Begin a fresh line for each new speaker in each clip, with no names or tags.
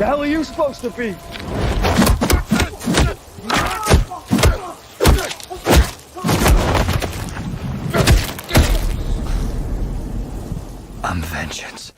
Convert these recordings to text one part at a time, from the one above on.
The hell are you supposed to be?
I'm vengeance.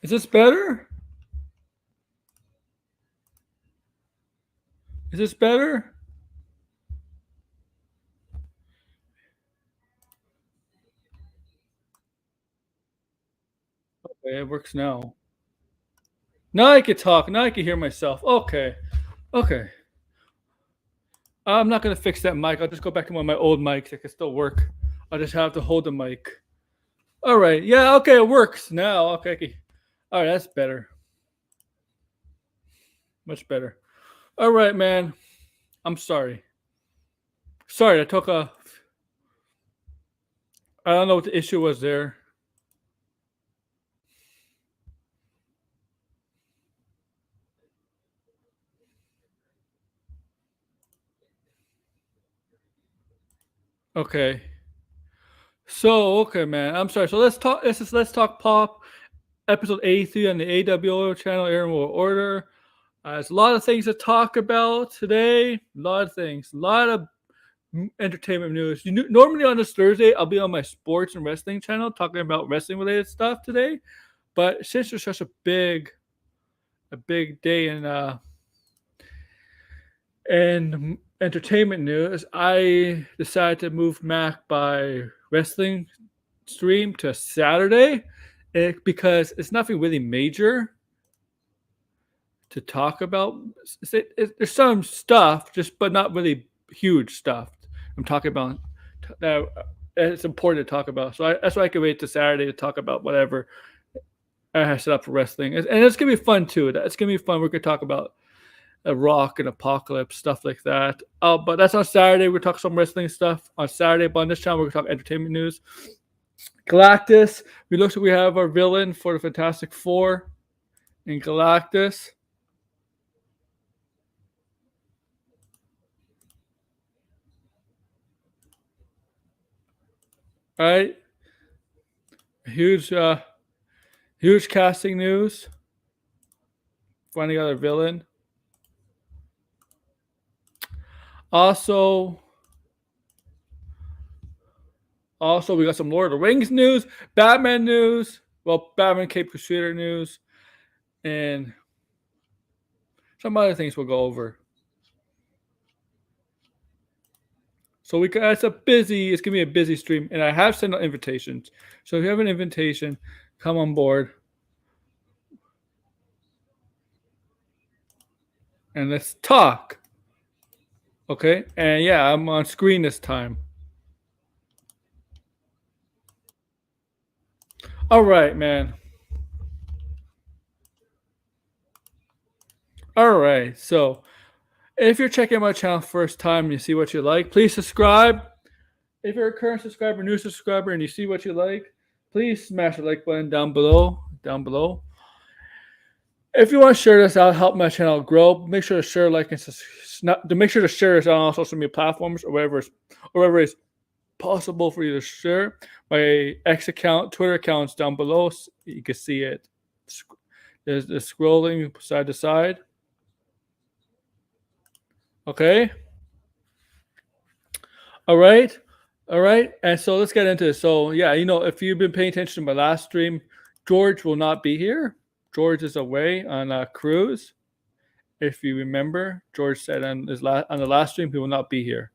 Is this better? Is this better? Okay, it works now. Now I can talk. Now I can hear myself. Okay. Okay. I'm not going to fix that mic. I'll just go back to one of my old mics that can still work. I'll just have to hold the mic. All right. Yeah, okay. It works now. Okay. All right. That's better. Much better. All right, man. I'm sorry. Sorry, I took a. I don't know what the issue was there. Okay. So okay, man. I'm sorry. So let's talk. Let's talk pop. Episode 83 on the AWO channel, Aaron Will Order. There's a lot of things to talk about today. A lot of things. A lot of entertainment news. Normally on this Thursday, I'll be on my sports and wrestling channel talking about wrestling related stuff today. But since there's such a big day in entertainment news, I decided to move back my wrestling stream to Saturday because it's nothing really major to talk about. There's some stuff, but not really huge stuff. I'm talking about that it's important to talk about. So that's why I can wait to Saturday to talk about whatever I have set up for wrestling, and it's gonna be fun too. It's gonna be fun. We're gonna talk about a Rock and Apocalypse stuff like that. But that's on Saturday. We're talking some wrestling stuff on Saturday. But on this channel, we're gonna talk entertainment news. Galactus. We have our villain for the Fantastic Four in Galactus. All right. Huge casting news. Finding out a villain. Also, we got some Lord of the Rings news, Batman news, Batman Cape Crusader news, and some other things we'll go over. So it's gonna be a busy stream, and I have sent out invitations. So if you have an invitation, come on board, and let's talk. Okay, and yeah, I'm on screen this time. All right, man. All right, so if you're checking my channel first time and you see what you like, please subscribe. If you're a current subscriber, new subscriber, and you see what you like, please smash the like button down below. If you want to share this out, help my channel grow, make sure to share, like, and make sure to share this on all social media platforms or wherever is possible for you to share. My X account, Twitter accounts down below. You can see it. There's the scrolling side to side. Okay. All right. And so let's get into this. So yeah, if you've been paying attention to my last stream, George will not be here. George is away on a cruise. If you remember, George said on the last stream he will not be here.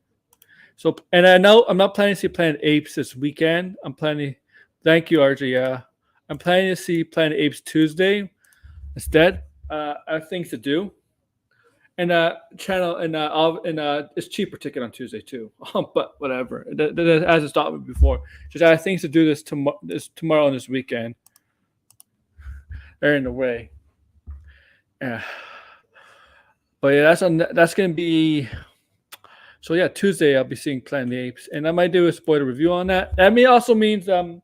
So, and I know I'm not planning to see Planet Apes this weekend. Thank you, RJ. Yeah, I'm planning to see Planet Apes Tuesday instead. I have things to do. And channel and it's cheaper ticket on Tuesday too. But whatever, that hasn't stopped me before. Just I have things to do this tomorrow and this weekend. They're in the way. Yeah. But yeah, that's gonna be. So yeah, Tuesday I'll be seeing Planet of the Apes, and I might do a spoiler review on that. That also means I'll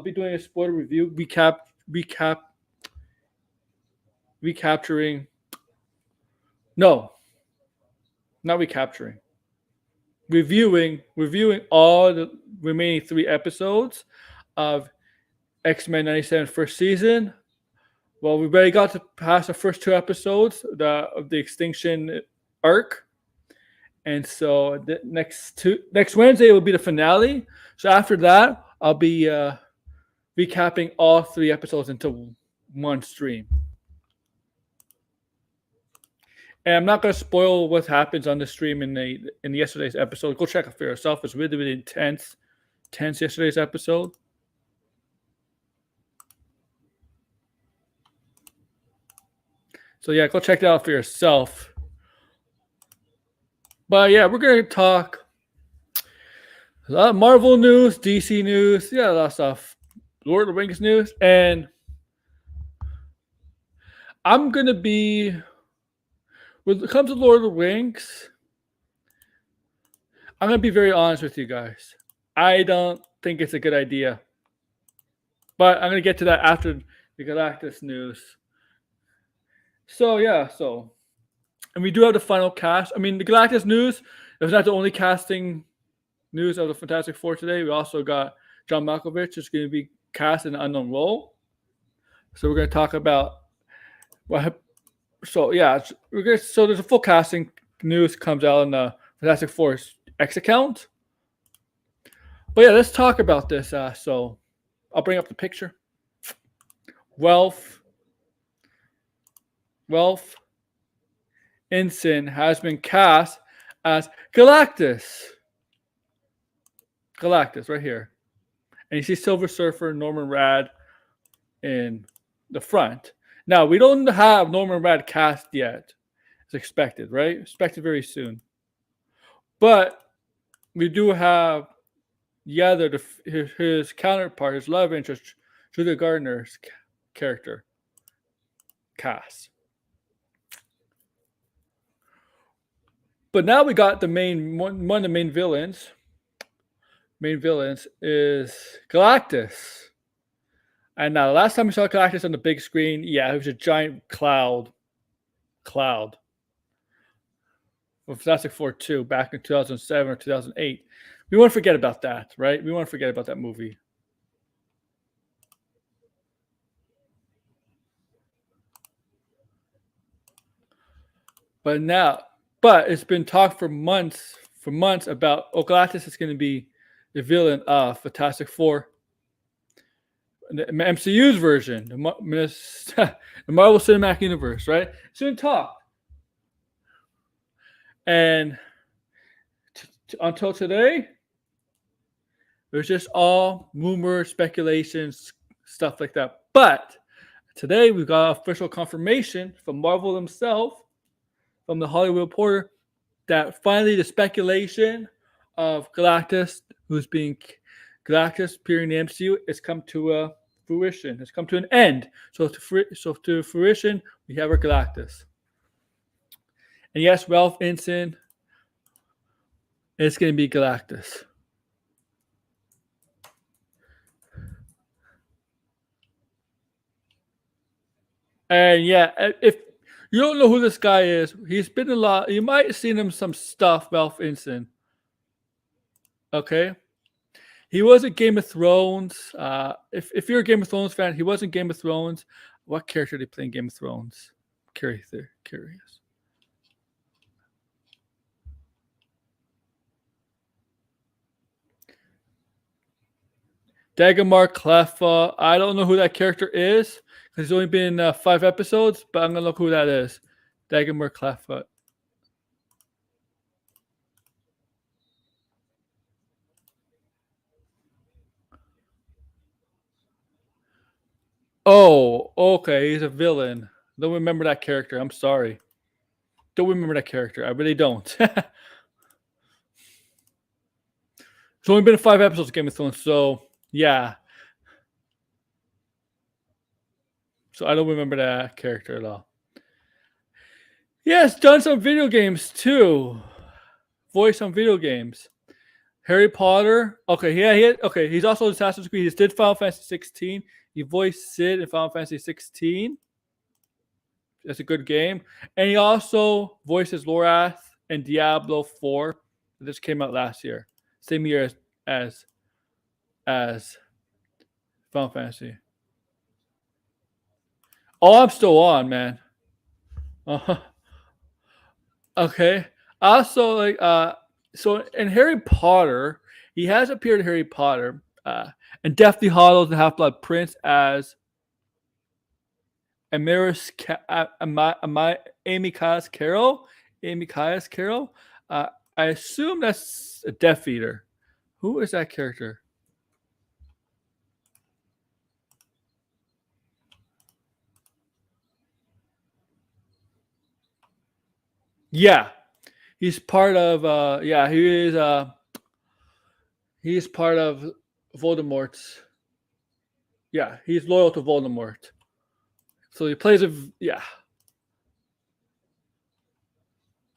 be doing a spoiler review, recapturing. No, not recapturing. Reviewing all the remaining 3 episodes of X-Men 97 first season. Well, we've already got to pass the first 2 episodes of the Extinction arc. And so the next Wednesday will be the finale. So after that, I'll be recapping all 3 episodes into one stream. And I'm not going to spoil what happens on the stream in yesterday's episode. Go check it for yourself. It's really, really intense yesterday's episode. So yeah, go check that out for yourself. But yeah, we're going to talk a lot of Marvel news, DC news, yeah, a lot of stuff. Lord of the Rings news. And I'm going to be, when it comes to Lord of the Rings, I'm going to be very honest with you guys. I don't think it's a good idea. But I'm going to get to that after the Galactus news. So, yeah, and we do have the final cast. I mean, the Galactus news is not the only casting news of the Fantastic Four today. We also got John Malkovich is going to be cast in an unknown role. So we're going to talk about what. So yeah, so there's a full casting news comes out on the Fantastic Four's X account. But yeah, let's talk about this. So I'll bring up the picture. Ralph Ineson has been cast as Galactus. Galactus, right here. And you see Silver Surfer, Norman Rad in the front. Now, we don't have Norman Rad cast yet. It's expected, right? Expected very soon. But we do have his counterpart, his love interest, Julia Gardner's character cast. But now we got the one of the main villains. Main villains is Galactus. And now, the last time we saw Galactus on the big screen, yeah, it was a giant cloud. From Fantastic Four 2 back in 2007 or 2008. We won't forget about that, right? We won't forget about that movie. But it's been talked for months about Galactus is going to be the villain of Fantastic Four. The MCU's version, the Marvel Cinematic Universe, right? It's been talked. And until today, it was just all rumors, speculations, stuff like that. But today, we've got official confirmation from Marvel themselves, from the Hollywood Reporter, that finally the speculation of Galactus, Galactus appearing in the MCU, has come to fruition. It's come to an end. So to fruition, we have our Galactus. And yes, Ralph Ineson is going to be Galactus. And yeah, if you don't know who this guy is, he's been a lot. You might have seen him some stuff, Ralph Ineson. Okay. He was in Game of Thrones. If you're a Game of Thrones fan, he was in Game of Thrones. What character did he play in Game of Thrones? Curious. Dagmar Cleffa. I don't know who that character is because he's only been in 5 episodes, but I'm going to look who that is. Dagmar Cleffa. Oh, okay. He's a villain. Don't remember that character. I'm sorry. Don't remember that character. I really don't. It's only been 5 episodes of Game of Thrones, so yeah. So I don't remember that character at all. Yes, done some video games too. Voice on video games. Harry Potter. Okay, yeah, he's also in Assassin's Creed. He did Final Fantasy 16. He voiced Sid in Final Fantasy 16. That's a good game. And he also voices Lorath in Diablo 4. This came out last year. Same year as Final Fantasy. Oh, I'm still on, man. Okay. Also, so in Harry Potter, he has appeared in Harry Potter, and Deathly Hallows and Half-Blood Prince as Amy Caius Carroll. Amy Caius Carroll. I assume that's a Death Eater. Who is that character? Yeah, he's part of. He's part of Voldemort's. Yeah, he's loyal to Voldemort. So he plays a. Yeah.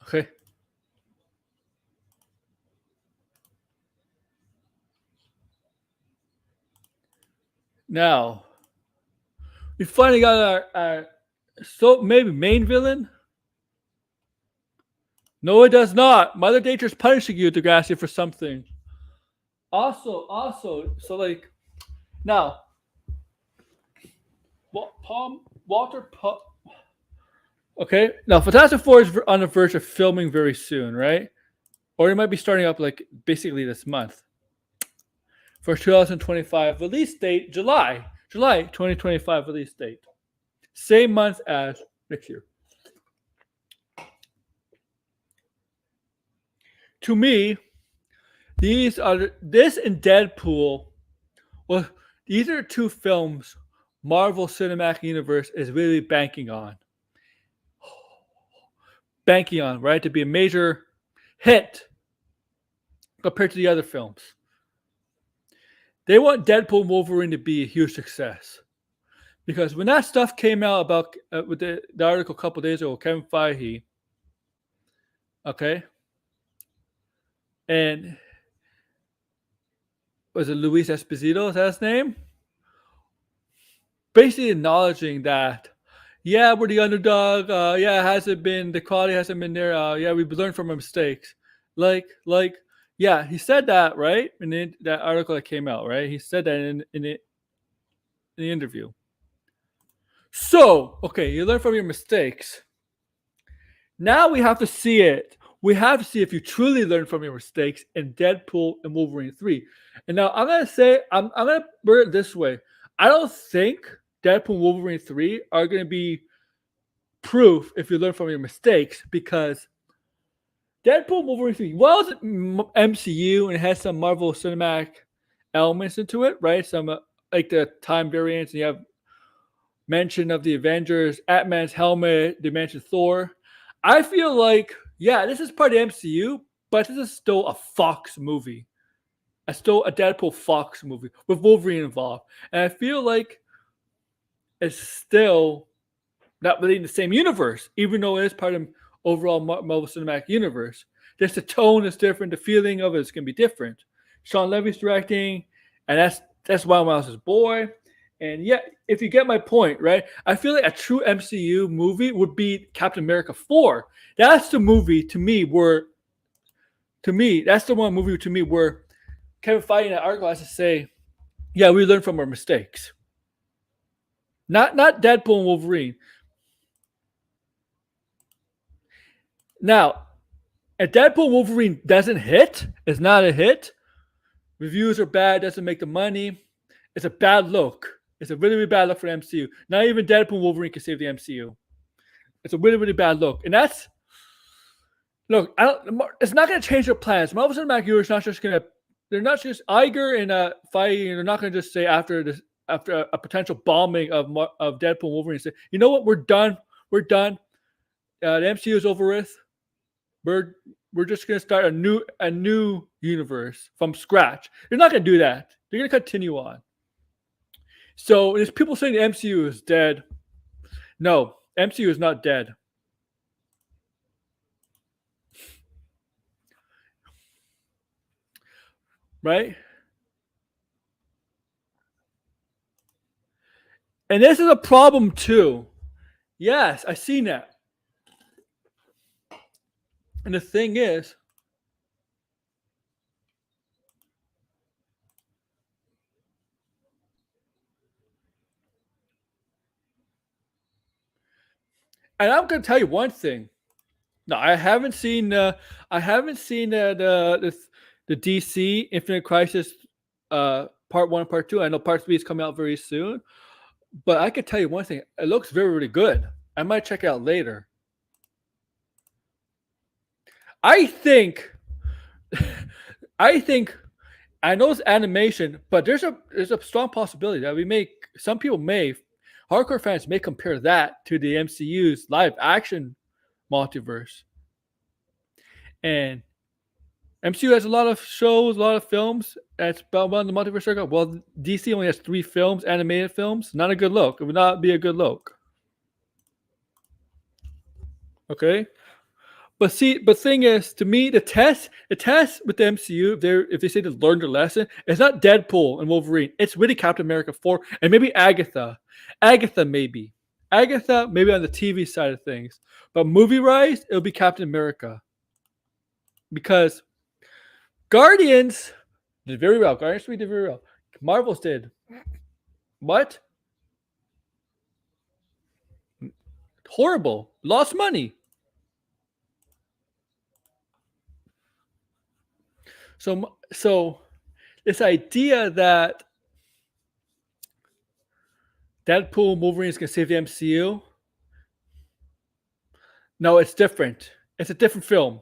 Okay. Now, we finally got our so maybe main villain. No, it does not. Mother Nature's punishing you, Degrassi, for something. Also, so like now, Walter. Okay, now Fantastic Four is on the verge of filming very soon, right? Or it might be starting up like basically this month. For 2025 release date, July 2025 release date. Same month as next year. To me, this and Deadpool, well, these are two films Marvel Cinematic Universe is really banking on. Right? To be a major hit compared to the other films. They want Deadpool and Wolverine to be a huge success. Because when that stuff came out about with the article a couple days ago, Kevin Feige, okay, and was it Luis Esposito? Is that his name? Basically acknowledging that, yeah, we're the underdog. The quality hasn't been there. We've learned from our mistakes. Yeah, he said that, right? In that article that came out, right? He said that in the interview. So, okay, you learn from your mistakes. Now we have to see it. We have to see if you truly learn from your mistakes in Deadpool and Wolverine 3. And now I'm going to say, I'm going to word it this way. I don't think Deadpool and Wolverine 3 are going to be proof if you learn from your mistakes, because Deadpool and Wolverine 3, well, it's MCU and it has some Marvel Cinematic elements into it, right? Some like the time variants, and you have mention of the Avengers, Ant-Man's helmet, they mentioned Thor. I feel like, yeah, this is part of the MCU, but this is still a Fox movie. Still a Deadpool Fox movie with Wolverine involved. And I feel like it's still not really in the same universe, even though it is part of the overall Marvel Cinematic Universe. Just the tone is different. The feeling of it is going to be different. Sean Levy's directing, and that's Wild Mouse's boy. And yeah, if you get my point, right? I feel like a true MCU movie would be Captain America 4. That's the movie to me where Kevin Feige in that article has to say, yeah, we learned from our mistakes. Not Deadpool and Wolverine. Now, if Deadpool and Wolverine doesn't hit, it's not a hit, reviews are bad, doesn't make the money, it's a bad look. It's a really, really bad look for the MCU. Not even Deadpool and Wolverine can save the MCU. It's a really, really bad look. And that's, look, it's not going to change their plans. Marvel Cinematic Universe is not just going to, they're not just, Iger and Feige, they're not going to just say after a potential bombing of Deadpool and Wolverine, say, you know what, we're done. The MCU is over with. We're just going to start a new universe from scratch. They're not going to do that. They're going to continue on. So there's people saying the MCU is dead. No, MCU is not dead. Right? And this is a problem too. Yes, I've seen that. And the thing is, and I'm going to tell you one thing. No, I haven't seen the DC Infinite Crisis part 1, part 2. I know part 3 is coming out very soon. But I could tell you one thing: it looks very, really good. I might check it out later. I think, I think, I know it's animation, but there's a strong possibility that some people may, hardcore fans may compare that to the MCU's live action multiverse. And MCU has a lot of shows, a lot of films. That's about the multiverse circle. Well, DC only has 3 films, animated films. Not a good look. It would not be a good look. Okay. But thing is, to me, the test with the MCU, if they say to learn their lesson, it's not Deadpool and Wolverine. It's really Captain America 4 and maybe Agatha. Agatha maybe on the TV side of things. But movie-wise, it'll be Captain America. Because Guardians did very well. Guardians 3 did very well. Marvel's did. What? Horrible. Lost money. So this idea that Deadpool and Wolverine is going to save the MCU, no, it's different. It's a different film.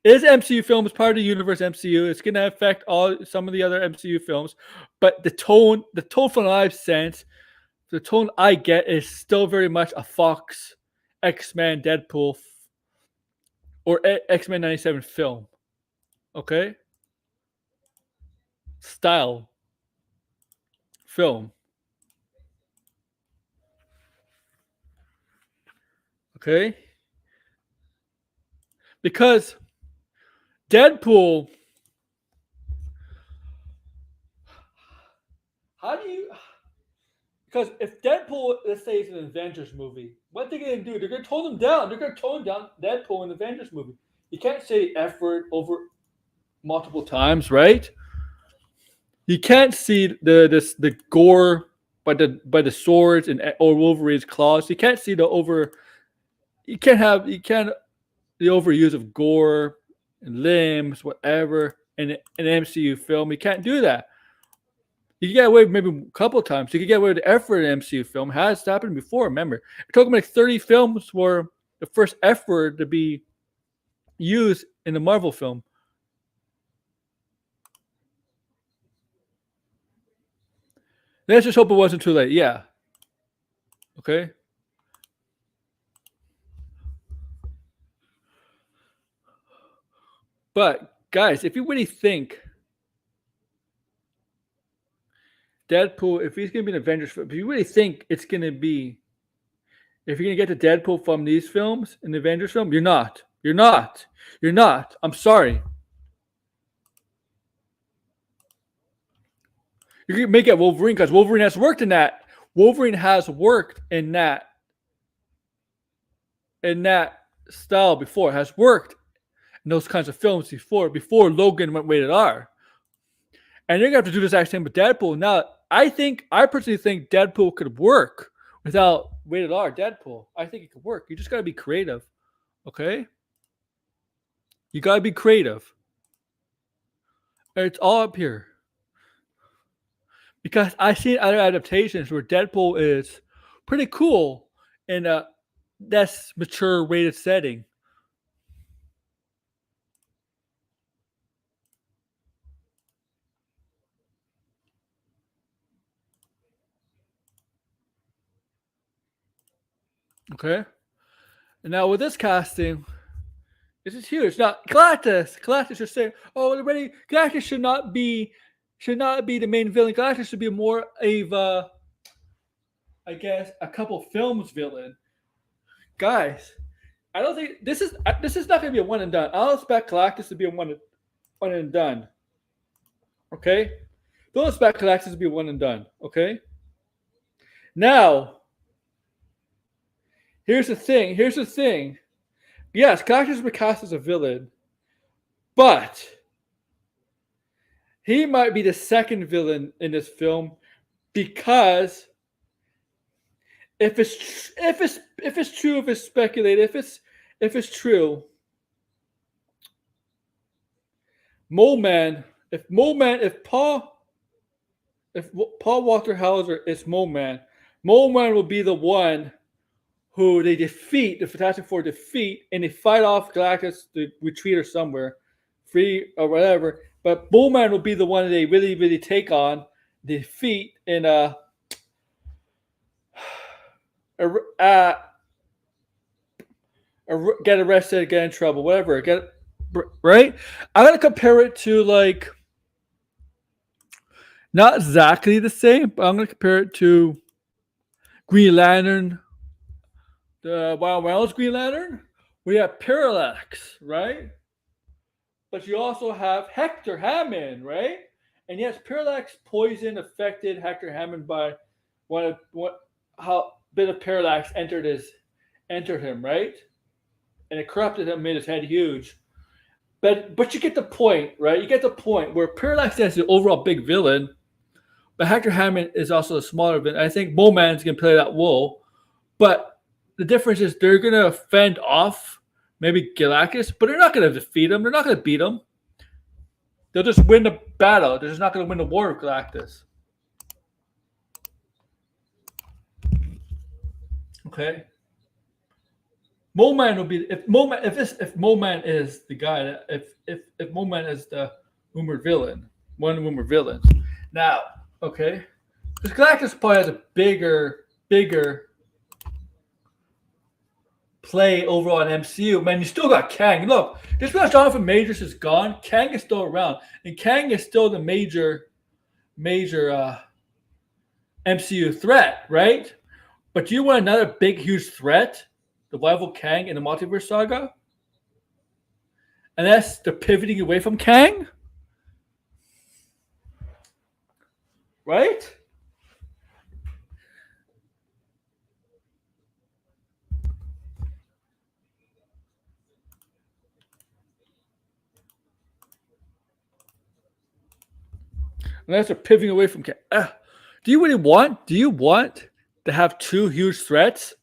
It is an MCU film. It's part of the universe MCU. It's going to affect some of the other MCU films. But the tone from what I've sensed, the tone I get is still very much a Fox X-Men Deadpool or X-Men 97 film. Okay? Style. Film. Okay? Because Deadpool, because if Deadpool, let's say, is an Avengers movie, what they're going to do, they're going to tone him down. They're going to tone down Deadpool in the Avengers movie. You can't say F word over multiple times, right? You can't see the gore by the swords or Wolverine's claws. You can't see the overuse of gore and limbs, whatever, in an MCU film. You can't do that. You can get away maybe a couple of times. You can get away with the F word in an MCU film. It has happened before, remember. It took like 30 films for the first F word to be used in the Marvel film. Let's just hope it wasn't too late. Yeah. Okay. But guys, if you really think Deadpool, if he's going to be an Avengers film, if you really think it's going to be, if you're going to get the Deadpool from these films in the Avengers film, you're not. You're not. You're not. I'm sorry. You can make it Wolverine because Wolverine has worked in that. Wolverine has worked in that style before. Has worked in those kinds of films before Logan went rated R. And you're gonna have to do the exact same with Deadpool. Now, I personally think Deadpool could work without rated R Deadpool. I think it could work. You just gotta be creative. Okay? You gotta be creative. It's all up here. Because I've seen other adaptations where Deadpool is pretty cool in a less mature rated setting. Okay? And now with this casting, this is huge. Now, Galactus is saying, Galactus should not be the main villain. Galactus should be more of I guess a couple films villain. Guys, I don't think this is not going to be a one and done. I don't expect Galactus to be a one and done. Okay, don't expect Galactus to be one and done. Okay. Now, here's the thing. Yes, Galactus was cast as a villain, but he might be the second villain in this film because if it's true, if Paul Walter Hauser is Mole Man, Mole Man will be the one who they defeat, the Fantastic Four defeat, and they fight off Galactus to retreat or somewhere, free or whatever. But Mole Man will be the one that they really, really take on, defeat, and get arrested, get in trouble, whatever. Right? I'm gonna compare it to like not exactly the same, but I'm gonna compare it to Green Lantern, the Wild Wales Green Lantern. We have Parallax, right? But you also have Hector Hammond, right? And yes, Parallax poison affected Hector Hammond by how bit of Parallax entered him, right? And it corrupted him, made his head huge. But you get the point, right? You get the point where Parallax is the overall big villain, but Hector Hammond is also the smaller villain. I think Bowman's gonna play that role, but the difference is they're gonna fend off maybe Galactus, but they're not gonna defeat him. They're not gonna beat him. They'll just win the battle. They're just not gonna win the war with Galactus. Okay. Mole Man will be if Mole Man is the guy, if Mole Man is the rumored villain, one of the rumored villains. Now, okay, because Galactus probably has a bigger play overall in MCU. Man, you still got Kang. Look, just because Jonathan Majors is gone, Kang is still around, and Kang is still the major MCU threat, right? But do you want another big, huge threat? The rival Kang in the Multiverse Saga? And that's the pivoting away from Kang? Right? And that's a pivoting away from Kang. Do you want to have two huge threats?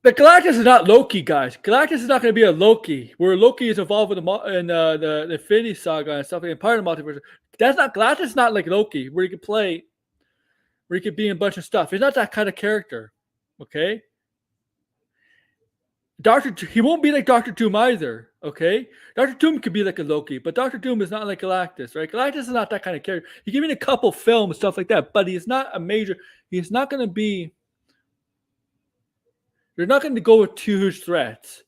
The Galactus is not Loki, guys. Galactus is not going to be a Loki, where Loki is involved in the Infinity Saga and stuff, and part of the multiverse. Galactus is not like Loki, where he could be in a bunch of stuff. He's not that kind of character. Okay? He won't be like Doctor Doom either. Okay? Doctor Doom could be like a Loki, but Doctor Doom is not like Galactus, right? Galactus is not that kind of character. He can be in a couple films, stuff like that, but he's not a major. He's not going to be. You're not going to go with two huge threats.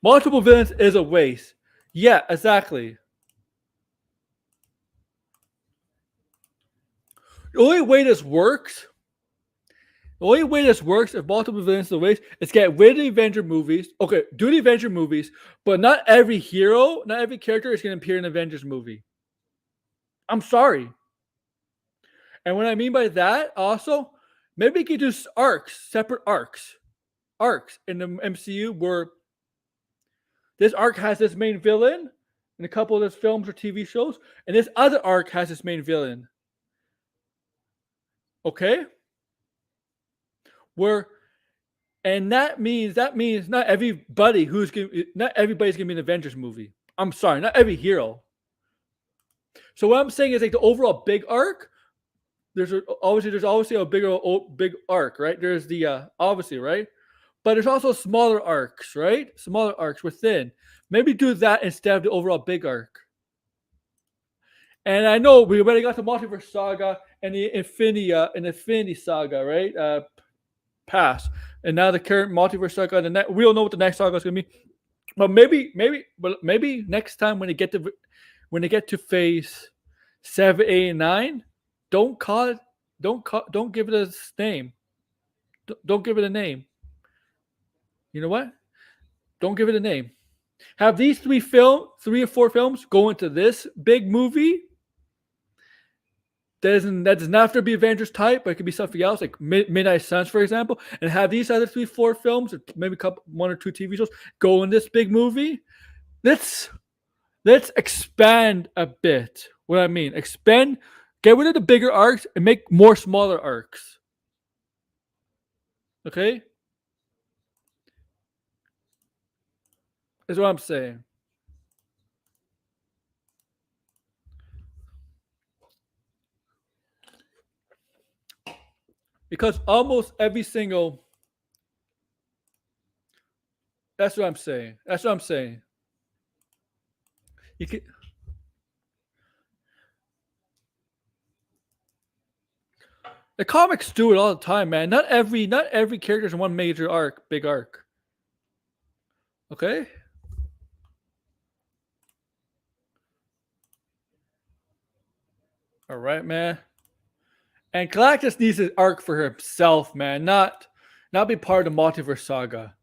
Multiple villains is a waste. Yeah, exactly. The only way this works if multiple villains is a waste is get rid of the Avenger movies. Okay, do the Avenger movies, but not every hero, not every character is going to appear in an Avengers movie. I'm sorry. And what I mean by that also, maybe you could do separate arcs in the MCU where this arc has this main villain in a couple of those films or TV shows, and this other arc has this main villain. Okay? That means not everybody's gonna be in an Avengers movie. I'm sorry, not every hero. So what I'm saying is like the overall big arc. There's obviously a big arc, right? There's the obviously, right? But there's also smaller arcs, right? Smaller arcs within. Maybe do that instead of the overall big arc. And I know we already got the Multiverse Saga and the Infinity Saga, right? Pass. And now the current Multiverse Saga. We don't know what the next saga is going to be. But maybe next time when they get to phase 7, 8, and 9. Don't give it a name. Don't give it a name. You know what? Don't give it a name. Have these 3 or 4 films go into this big movie. That doesn't have to be Avengers type, but it could be something else, like Midnight Suns, for example. And have these other 3, 4 films, or maybe 1 or 2 TV shows, go in this big movie. Let's expand a bit. What I mean, expand. Get rid of the bigger arcs and make more smaller arcs. Okay? Is what I'm saying. Because almost every single. That's what I'm saying. That's what I'm saying. You can. The comics do it all the time, man. Not every character's in one major arc, big arc. Okay? Alright, man. And Galactus needs an arc for himself, man. Not be part of the multiverse saga.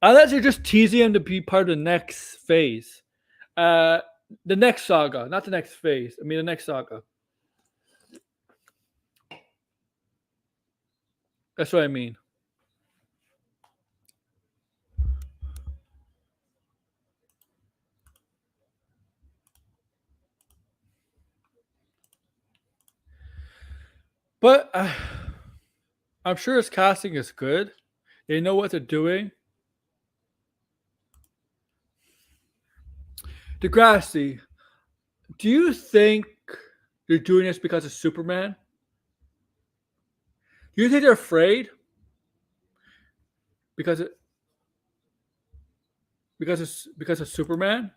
Unless you're just teasing him to be part of the next phase. The next saga, not the next phase. I mean the next saga. That's what I mean. But I'm sure his casting is good. They know what they're doing. Degrassi, do you think they're doing this because of Superman? Do you think they're afraid? Because of Superman?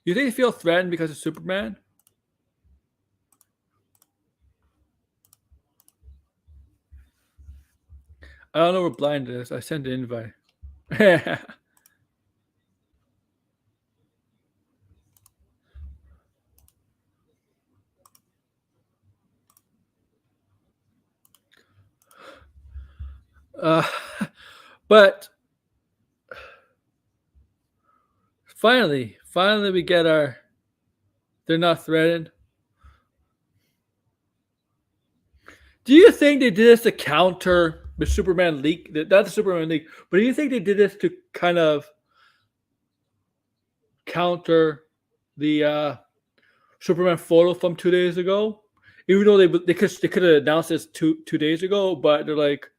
Do you think they feel threatened because of Superman? I don't know where Blind is. I sent an invite. But finally we get our. They're not threatened. Do you think they did this to counter the Superman leak? Not the Superman leak, but do you think they did this to kind of counter the Superman photo from 2 days ago? Even though they could have announced this two days ago, but they're like,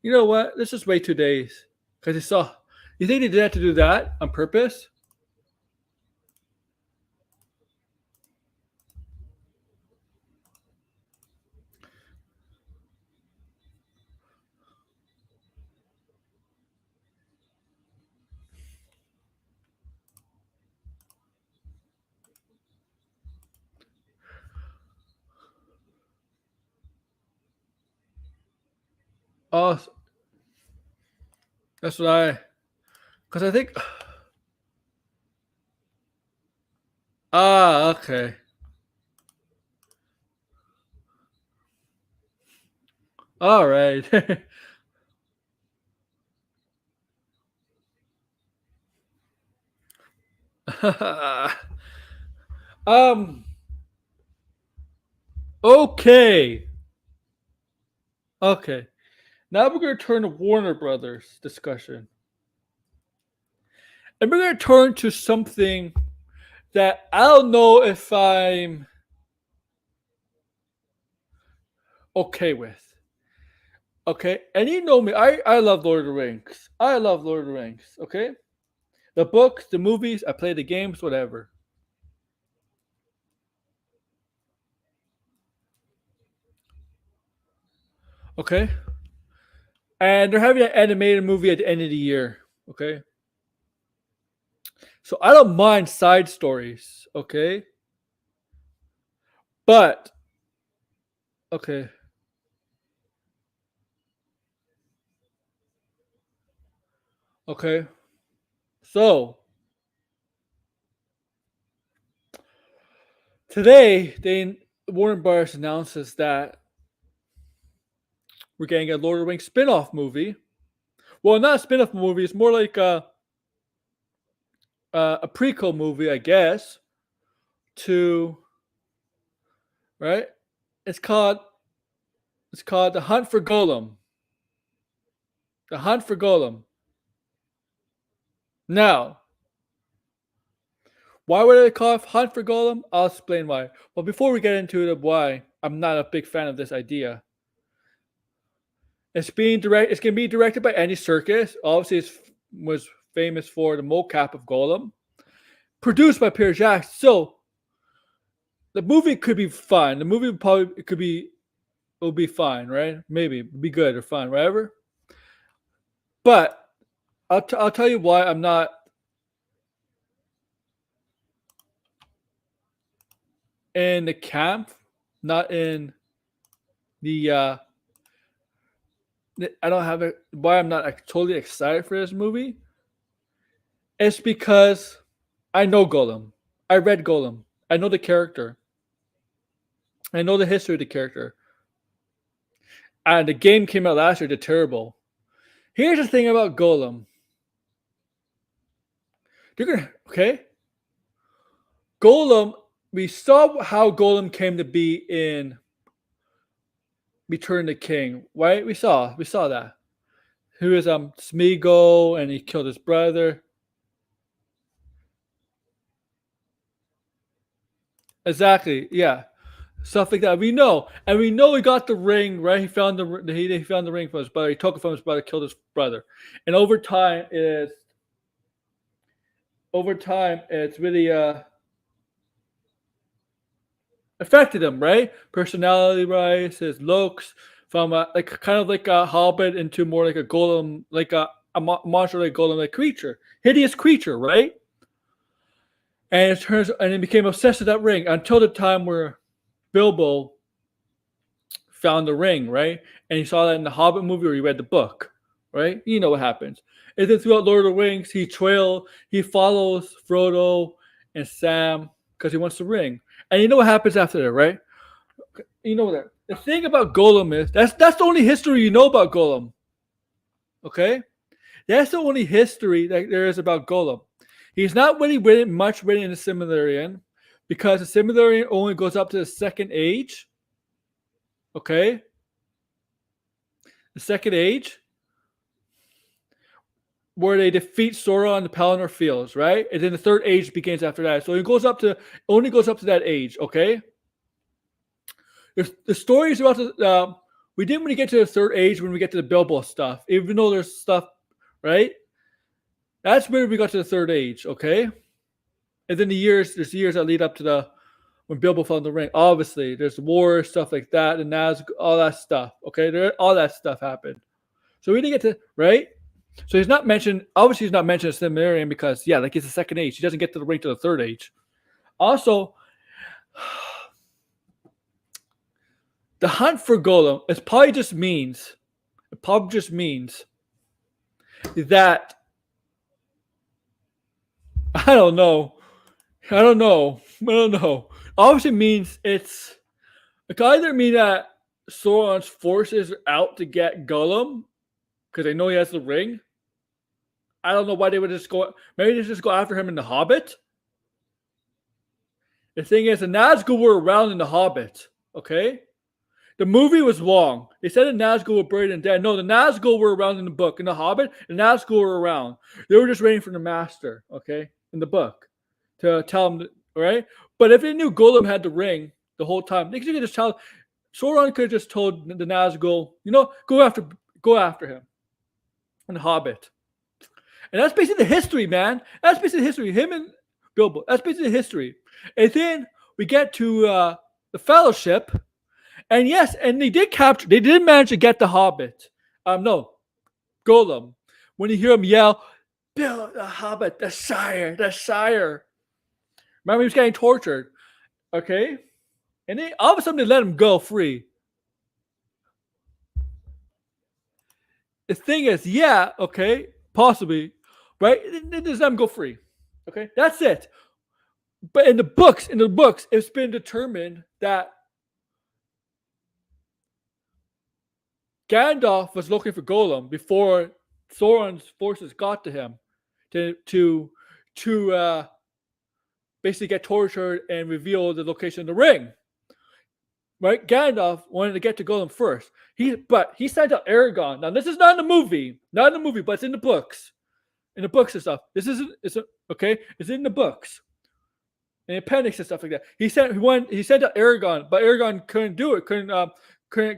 you know what? Let's just wait 2 days because they saw. You think they did that to do that on purpose? Oh, that's what because I think. Okay. All right. Okay. Okay. Now we're going to turn to Warner Brothers discussion. And we're going to turn to something that I don't know if I'm okay with. Okay? And you know me, I love Lord of the Rings. I love Lord of the Rings. Okay? The books, the movies, I play the games, whatever. Okay? And they're having an animated movie at the end of the year. Okay? So I don't mind side stories. Okay? But, okay. Okay. So, today, Warner Brothers announces that we're getting a Lord of the Rings spin-off movie. Well, not a spin-off movie. It's more like a prequel movie, I guess, to, right? It's called The Hunt for Gollum. The Hunt for Gollum. Now, why would I call it Hunt for Gollum? I'll explain why. But before we get into the why, I'm not a big fan of this idea. It's going to be directed by Andy Serkis. Obviously, it was famous for the mocap of Gollum. Produced by Peter Jackson. So, the movie could be fine. The movie probably will be fine, right? Maybe be good or fine, whatever. But I'll tell you why I'm not in the camp, not in the I don't have it. Why I'm not totally excited for this movie? It's because I know Gollum. I read Gollum. I know the character. I know the history of the character. And the game came out last year. They're terrible. Here's the thing about Gollum. Gollum. We saw how Gollum came to be in Return of the King, right? We saw that. He was Smeagol and he killed his brother. Exactly, yeah. Stuff like that. We know. And we know he got the ring, right? He found the ring from his brother. He took it from his brother, killed his brother. And over time it's really affected him, right? Personality wise, his looks, from kind of like a hobbit into more like a golem, like a monster like golem like creature. Hideous creature, right? And he became obsessed with that ring until the time where Bilbo found the ring, right? And he saw that in the Hobbit movie or he read the book, right? You know what happens. And then throughout Lord of the Rings, he follows Frodo and Sam because he wants the ring. And you know what happens after that, right? You know that. The thing about Gollum is that's the only history you know about Gollum. Okay? That's the only history that there is about Gollum. He's not really much written in the Silmarillion because the Silmarillion only goes up to the second age. Okay? The second age where they defeat Sauron in the Pelennor Fields, right? And then the third age begins after that. So it only goes up to that age, okay? The story is about to, we didn't really get to the third age when we get to the Bilbo stuff, even though there's stuff, right? That's where we got to the third age, okay? And then there's years that lead up to when Bilbo found the ring. Obviously, there's wars, stuff like that, and Nazgûl, all that stuff, okay? All that stuff happened. So we didn't get to, right? So he's not mentioned, obviously he's not mentioned as Silmarillion because, yeah, like it's the second age. He doesn't get to the ring to the third age. Also, the hunt for Gollum, it probably just means that, I don't know. Obviously means it could either mean that Sauron's forces are out to get Gollum because they know he has the ring. I don't know why they would maybe they just go after him in The Hobbit. The thing is, the Nazgûl were around in The Hobbit, okay? The movie was wrong. They said the Nazgûl were buried and dead. No, the Nazgûl were around in the book. In The Hobbit, the Nazgûl were around. They were just waiting for the Master, okay, in the book to tell them, right? But if they knew Gollum had the ring the whole time, they could just tell. Sauron could have just told the Nazgûl, go after him in The Hobbit. And that's basically the history, man. That's basically the history. Him and Bilbo. That's basically the history. And then we get to the Fellowship. And yes, and they did manage to get the Hobbit. Gollum. When you hear him yell, Bill, the Hobbit, the Sire. Remember, he was getting tortured. Okay? And all of a sudden, they let him go free. The thing is, yeah, okay, possibly, right? They just let him go free. Okay? That's it. But in the books, it's been determined that Gandalf was looking for Gollum before Sauron's forces got to him to basically get tortured and reveal the location of the ring. Right? Gandalf wanted to get to Gollum first. But he sent out Aragorn. Now, this is not in the movie, but it's in the books. In the books and stuff. It's in the books. In the appendix and stuff like that. He sent out Aragorn, but Aragorn couldn't do it. Couldn't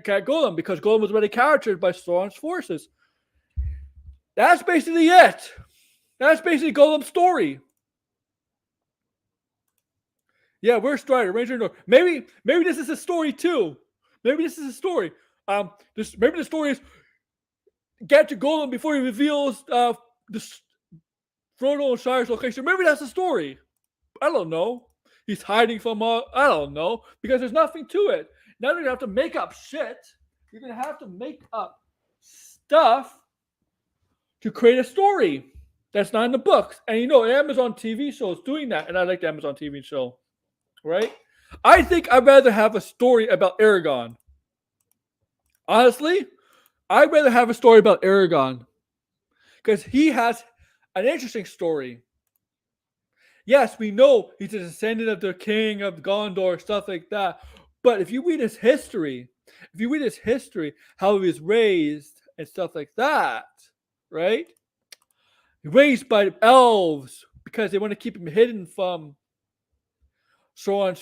get Gollum because Gollum was already captured by Sauron's forces. That's basically it. That's basically Gollum's story. Yeah, where's Strider? Ranger North. Maybe this is a story too. Maybe this is a story. Maybe the story is get to Gollum before he reveals this Frodo and Shire's location. Maybe that's the story. I don't know. He's hiding from I don't know, because there's nothing to it. Now you're gonna have to make up shit. You're gonna have to make up stuff to create a story that's not in the books. And you know, Amazon TV show is doing that, and I like the Amazon TV show, right? I think I'd rather have a story about Aragon. Honestly, I'd rather have a story about Aragon because he has an interesting story. Yes, we know he's a descendant of the king of Gondor, stuff like that. But if you read his history, how he was raised and stuff like that, right? Raised by elves because they want to keep him hidden from Sauron's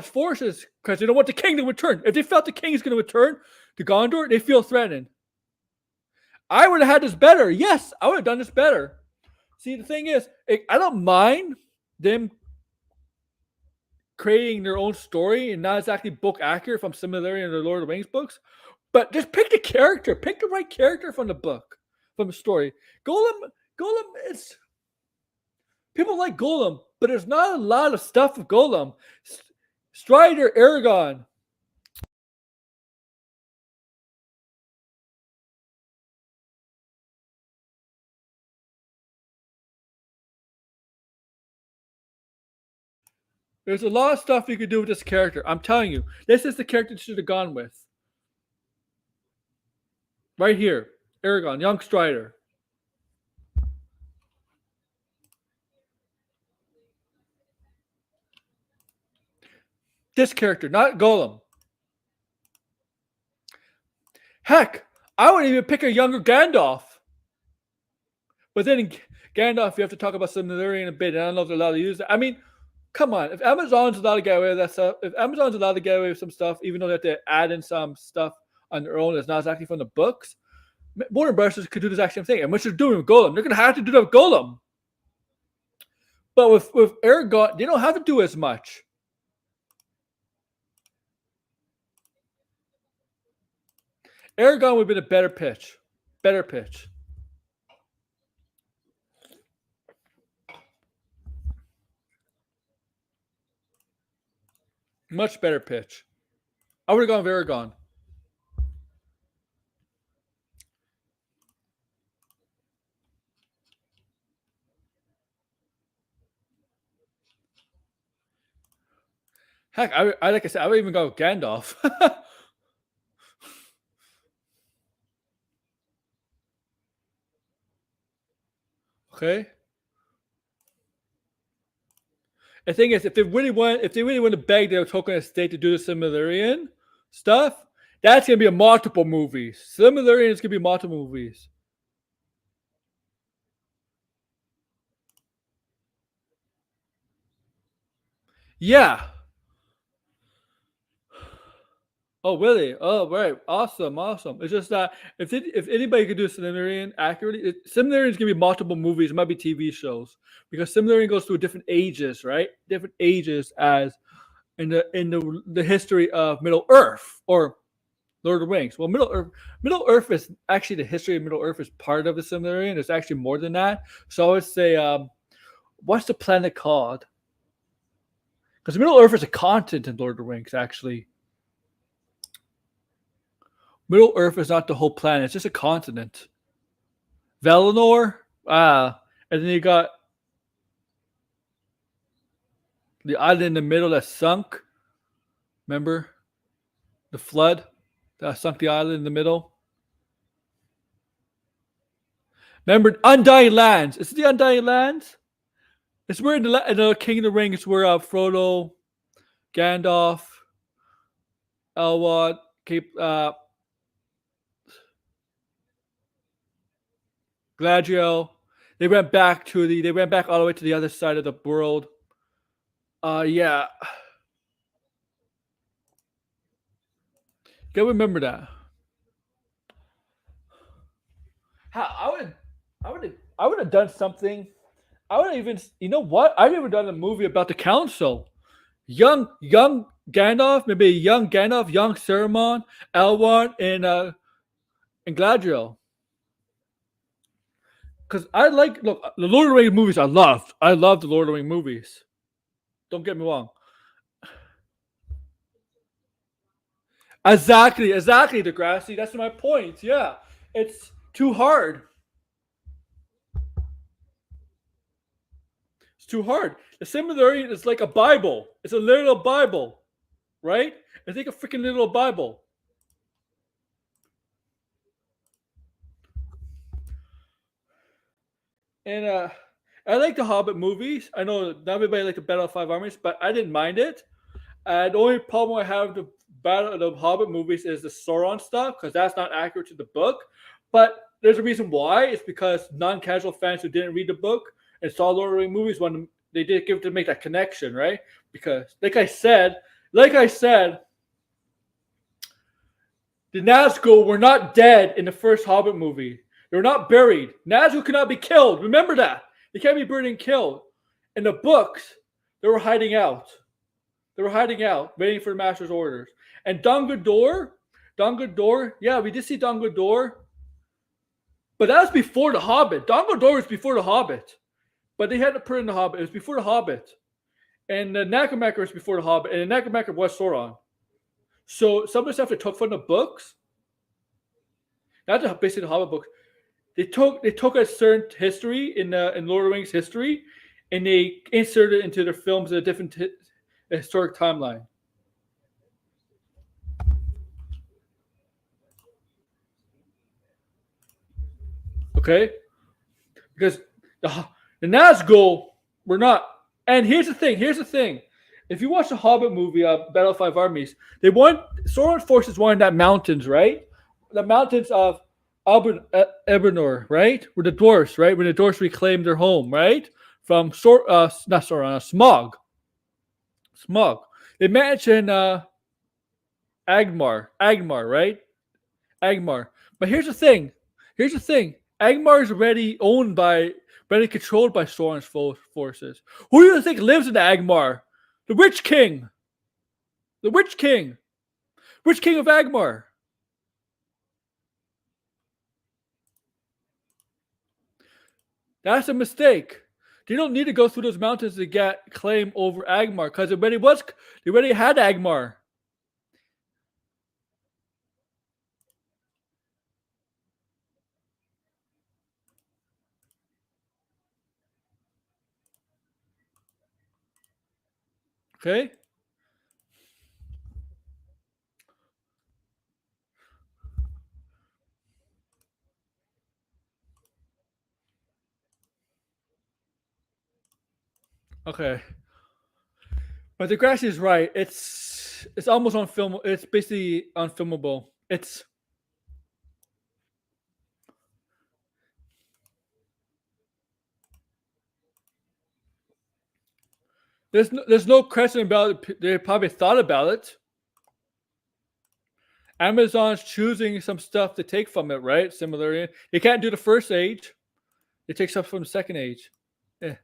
forces because they don't want the king to return. If they felt the king is going to return to Gondor, they feel threatened. I would have had this better. Yes, I would have done this better. See, the thing is, I don't mind them creating their own story and not exactly book accurate from Silmarillion and the Lord of the Rings books, but just pick the character. Pick the right character from the book, from the story. Gollum is... People like Gollum, but there's not a lot of stuff with Gollum. Strider, Aragon. There's a lot of stuff you could do with this character. I'm telling you, this is the character you should have gone with. Right here, Aragon, young Strider. This character, not Gollum. Heck, I wouldn't even pick a younger Gandalf. But then Gandalf, you have to talk about Silmarillion a bit, and I don't know if they're allowed to use that. I mean, come on. If Amazon's allowed to get away with that stuff, if Amazon's allowed to get away with some stuff, even though they have to add in some stuff on their own that's not exactly from the books, Warner Bros. Could do the exact same thing. And what they're doing with Gollum, they're going to have to do that with Gollum. But with Aragon, they don't have to do as much. Aragon would have been a better pitch. Better pitch. Much better pitch. I would have gone with Aragon. Heck, I like I said, I would even go with Gandalf. Okay. The thing is, if they really want to beg their Tolkien estate to do the Silmarillion stuff, that's gonna be a multiple movies. Silmarillion is gonna be multiple movies. Yeah. Oh, really? Oh, right. Awesome. It's just that if anybody could do Silmarillion accurately, Silmarillion is gonna be multiple movies. It might be TV shows because Silmarillion goes through different ages, right? Different ages as in the history of Middle Earth or Lord of the Rings. Well, Middle Earth is actually the history of Middle Earth is part of the Silmarillion. It's actually more than that. So I would say, what's the planet called? Because Middle Earth is a continent in Lord of the Rings, actually. Middle Earth is not the whole planet; it's just a continent. Valinor, and then you got the island in the middle that sunk. Remember the flood that sunk the island in the middle. Remember Undying Lands? Is it the Undying Lands? It's where in the King of the Ring, it's where Frodo, Gandalf, Elrond, Galadriel. They went back all the way to the other side of the world. Yeah. You gotta remember that. I would have done something. I would have even, you know what? I've even done a movie about the council. young Gandalf, maybe young Gandalf, young Saruman, Elrond, and Galadriel. Because I like the Lord of the Rings movies. I love the Lord of the Rings movies. Don't get me wrong. Exactly, Degrassi. That's my point. Yeah, it's too hard. It's too hard. The Silmarillion is like a Bible. It's a literal Bible, right? It's like a freaking little Bible. And I like the Hobbit movies. I know not everybody like the Battle of Five Armies, but I didn't mind it. The only problem I have with the Hobbit movies is the Sauron stuff, because that's not accurate to the book. But there's a reason why. It's because non-casual fans who didn't read the book and saw Lord of the Rings movies, when they did give to make that connection, right? Because, like I said, the Nazgul were not dead in the first Hobbit movie. They were not buried. Nazgul cannot be killed. Remember that. They can't be buried and killed. In the books, they were hiding out. Waiting for the Master's orders. And Dumbledore, yeah, we did see Dumbledore. But that was before the Hobbit. Dumbledore was before the Hobbit. But they had to put in the Hobbit. It was before the Hobbit. And the Necromancer was before the Hobbit. And the Necromancer was Sauron. So some of the stuff they took from the books, not the basically the Hobbit books, they took a certain history in Lord of the Rings history, and they inserted it into their films in a different historic timeline. Okay, because the Nazgul were not. And here's the thing. If you watch the Hobbit movie, Battle of Five Armies, Sauron's forces wanted that mountains, right? The mountains of Ebernor, right? Where the dwarfs, right? When the dwarfs reclaimed their home, right? From Smog. They mentioned Angmar, right? Angmar. But here's the thing. Angmar is already controlled by Sauron's forces. Who do you think lives in Angmar? The Witch King. Witch King of Angmar. That's a mistake. They don't need to go through those mountains to get claim over Angmar, because they already had Angmar. Okay? Okay. But the grass is right. It's almost unfilmable. It's basically unfilmable. There's no question about it. They probably thought about it. Amazon's choosing some stuff to take from it, right? Similarly, you can't do the first age. They take stuff from the second age. Yeah.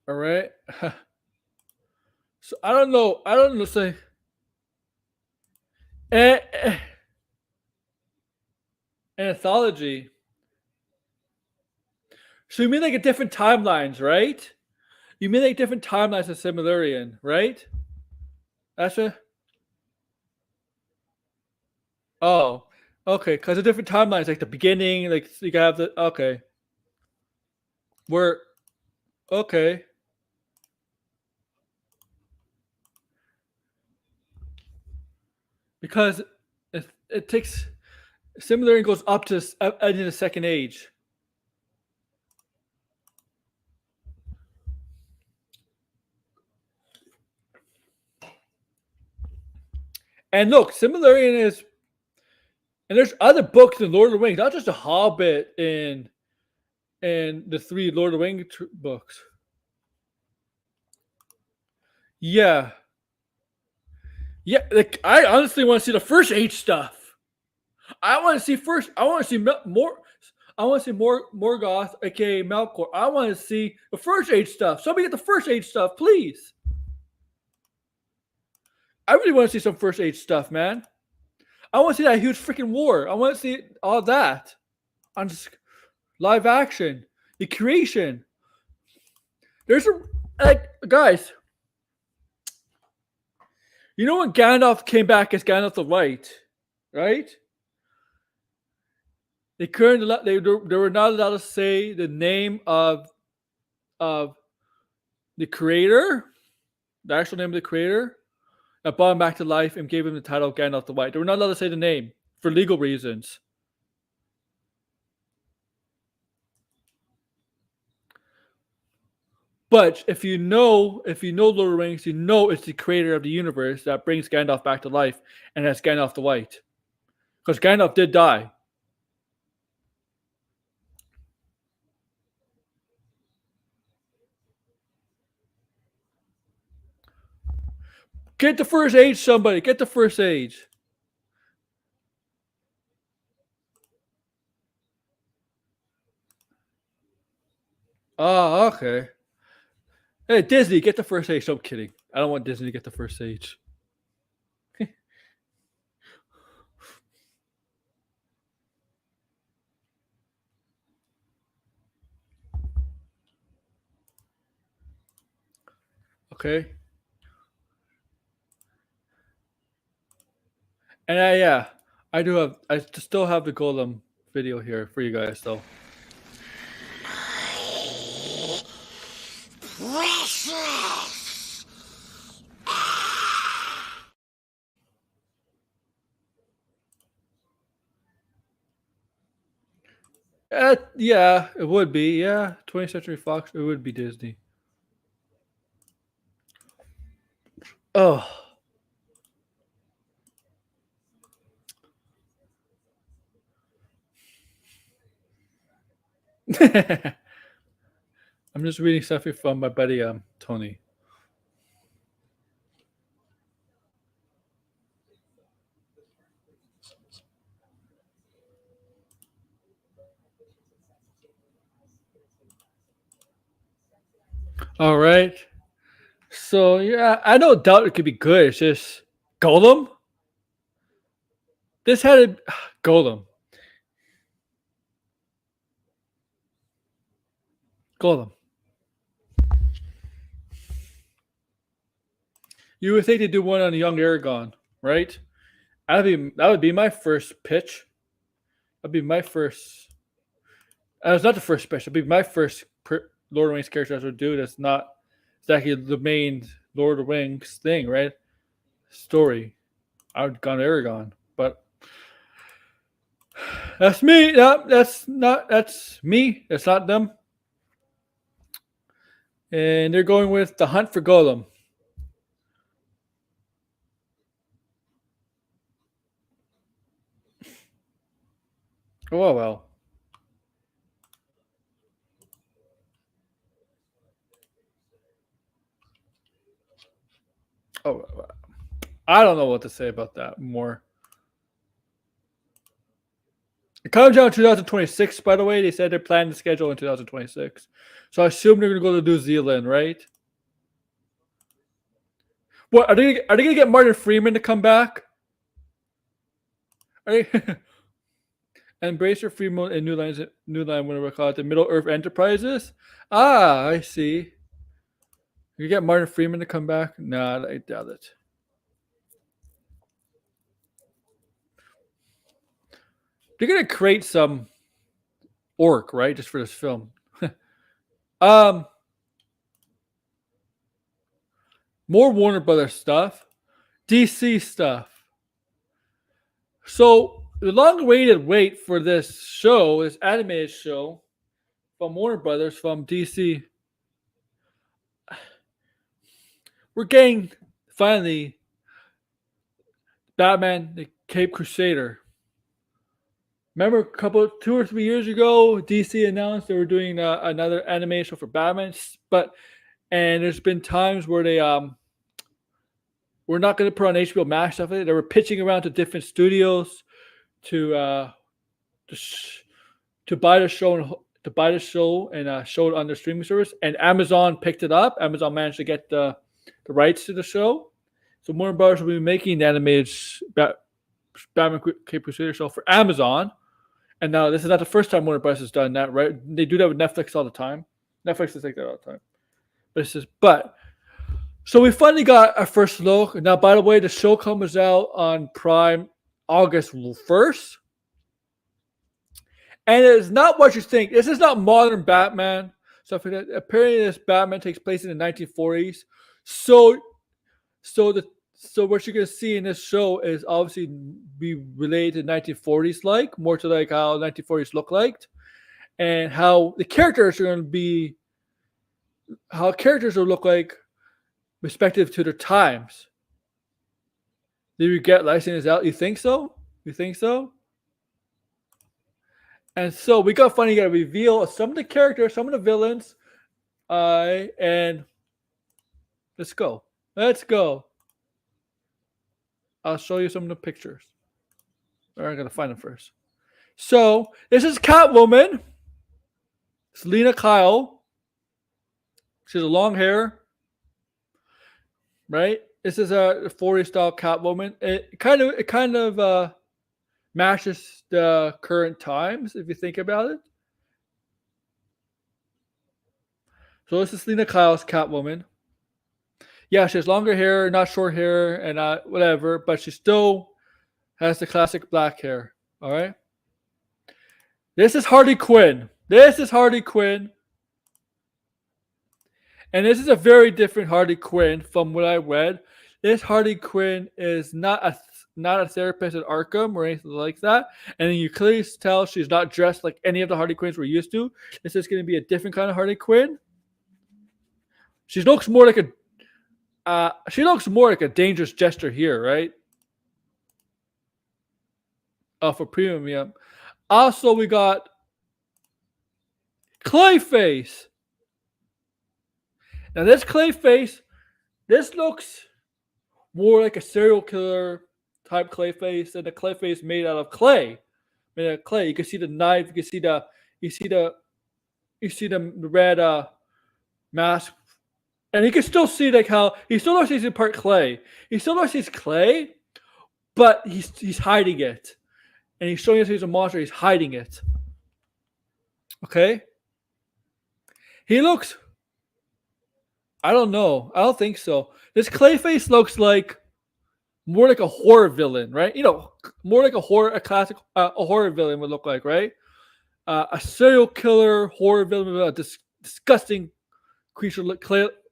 All right. So I don't know. Say. An anthology. So you mean like a different timelines, right? You mean like different timelines of Silmarillion, right? That's a. Oh, okay. Because of different timelines, like the beginning, like you have the okay. We're okay. Because it takes Silmarillion goes up to in the second age. And look, Silmarillion is, and there's other books in Lord of the Rings, not just The Hobbit and and the 3 Lord of the Rings books. Yeah. Yeah, like, I honestly want to see the first Age stuff. I want to see first. I want to see more. I want to see more Morgoth, aka Melkor. I want to see the first Age stuff. Somebody get the first Age stuff, please. I really want to see some first Age stuff, man. I want to see that huge freaking war. I want to see all that on just live action, the creation. There's guys. You know when Gandalf came back as Gandalf the White, right? They couldn't. They were not allowed to say the name of the creator, the actual name of the creator, that brought him back to life and gave him the title of Gandalf the White. They were not allowed to say the name for legal reasons. But if you know Lord of the Rings, you know it's the creator of the universe that brings Gandalf back to life, and that's Gandalf the White. Because Gandalf did die. Get the first Age, somebody. Get the first Age. Oh, okay. Hey, Disney, get the first Age. No, I'm kidding. I don't want Disney to get the first Age. Okay. And I still have the Gollum video here for you guys, though.
Precious.
Yeah, it would be. Yeah, 20th Century Fox. It would be Disney. Oh. I'm just reading stuff here from my buddy Tony. All right. So yeah, I don't doubt it could be good. It's just Gollum. This had a Gollum. Gollum. You would think they'd do one on young Aragon, right? That would be my first pitch. That'd be my first. It's not the first pitch. It'd be my first Lord of the Rings character I would do. That's not exactly the main Lord of the Rings thing, right? Story. I would have gone Aragon, but that's me. No, that's me. That's not them. And they're going with the Hunt for Gollum. Oh well. Oh, I don't know what to say about that more. It comes out in 2026, by the way. They said they're planning to schedule in 2026. So I assume they're going to go to New Zealand, right? What are they going to get Martin Freeman to come back? Are they and Bracer Freeman and New Line, whatever we call it, the Middle Earth Enterprises? Ah, I see. You get Martin Freeman to come back? Nah, I doubt it. They're gonna create some orc, right? Just for this film. More Warner Brothers stuff, DC stuff. So the long-awaited wait for this show, this animated show from Warner Brothers, from DC. We're getting finally Batman: The Caped Crusader. Remember a couple, 2 or 3 years ago, DC announced they were doing another animation for Batman, and there's been times where they we're not going to put on HBO Max stuff. They were pitching around to different studios to buy the show and show it on their streaming service. And Amazon picked it up. Amazon managed to get the rights to the show. So Warner Brothers will be making the animated Batman Cape Crusader show for Amazon. And now this is not the first time Warner Bros. Has done that, right? They do that with Netflix all the time. Netflix is like that all the time. So we finally got our first look. Now, by the way, the show comes out on Prime August 1st. And it is not what you think. This is not modern Batman. So apparently this Batman takes place in the 1940s. So what you're going to see in this show is obviously be related to 1940s, like more to like how 1940s look like, and how the characters are going to be, how characters will look like respective to their times. Did you get licensed out? You think so? You think so? And so we got finally got a reveal of some of the characters, some of the villains, and let's go. Let's go. I'll show you some of the pictures. All right, I'm going to find them first. So, this is Catwoman. Selena Kyle. She has long hair. Right? This is a 40s style Catwoman. It kind of matches the current times, if you think about it. So, this is Selena Kyle's Catwoman. Yeah, she has longer hair, not short hair, and whatever, but she still has the classic black hair. All right. This is Harley Quinn. This is Harley Quinn. And this is a very different Harley Quinn from what I read. This Harley Quinn is not a therapist at Arkham or anything like that. And you clearly tell she's not dressed like any of the Harley Quinns we're used to. This is going to be a different kind of Harley Quinn. She looks more like a dangerous jester here, right? For premium, yeah. Also, we got Clayface. Now, this Clayface, this looks more like a serial killer type Clayface than the Clayface made out of clay. Made out of clay. You can see the knife. You see the red mask. And you can still see like how he still looks like he's in part clay. He still looks like he's clay, but he's hiding it. And he's showing us he's a monster. He's hiding it. Okay? He looks... I don't know. I don't think so. This Clayface looks like more like a horror villain, right? You know, more like a classic horror villain would look like, right? A serial killer horror villain with a disgusting creature,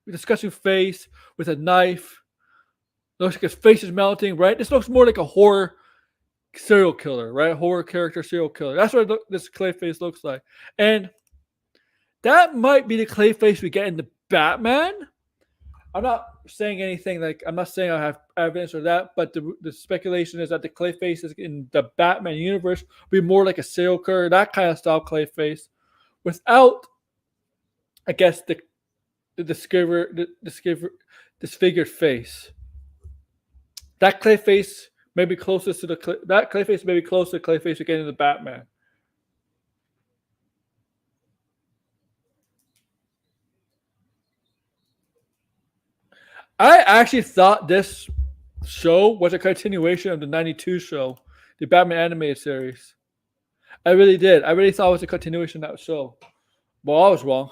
disgusting face with a knife. Looks like his face is melting, right? This looks more like a horror serial killer, right? Horror character serial killer. That's what this Clayface looks like. And that might be the Clayface we get in the Batman. I'm not saying anything like I'm not saying I have evidence or that, but the speculation is that the Clayface is in the Batman universe will be more like a serial killer, that kind of style Clayface, without, I guess, the disfigured face. That Clayface may be closest to that Clayface may be close to the Clayface we get in the Batman. I actually thought this show was a continuation of the 92 show, the Batman animated series. I really did. I really thought it was a continuation of that show. Well, I was wrong.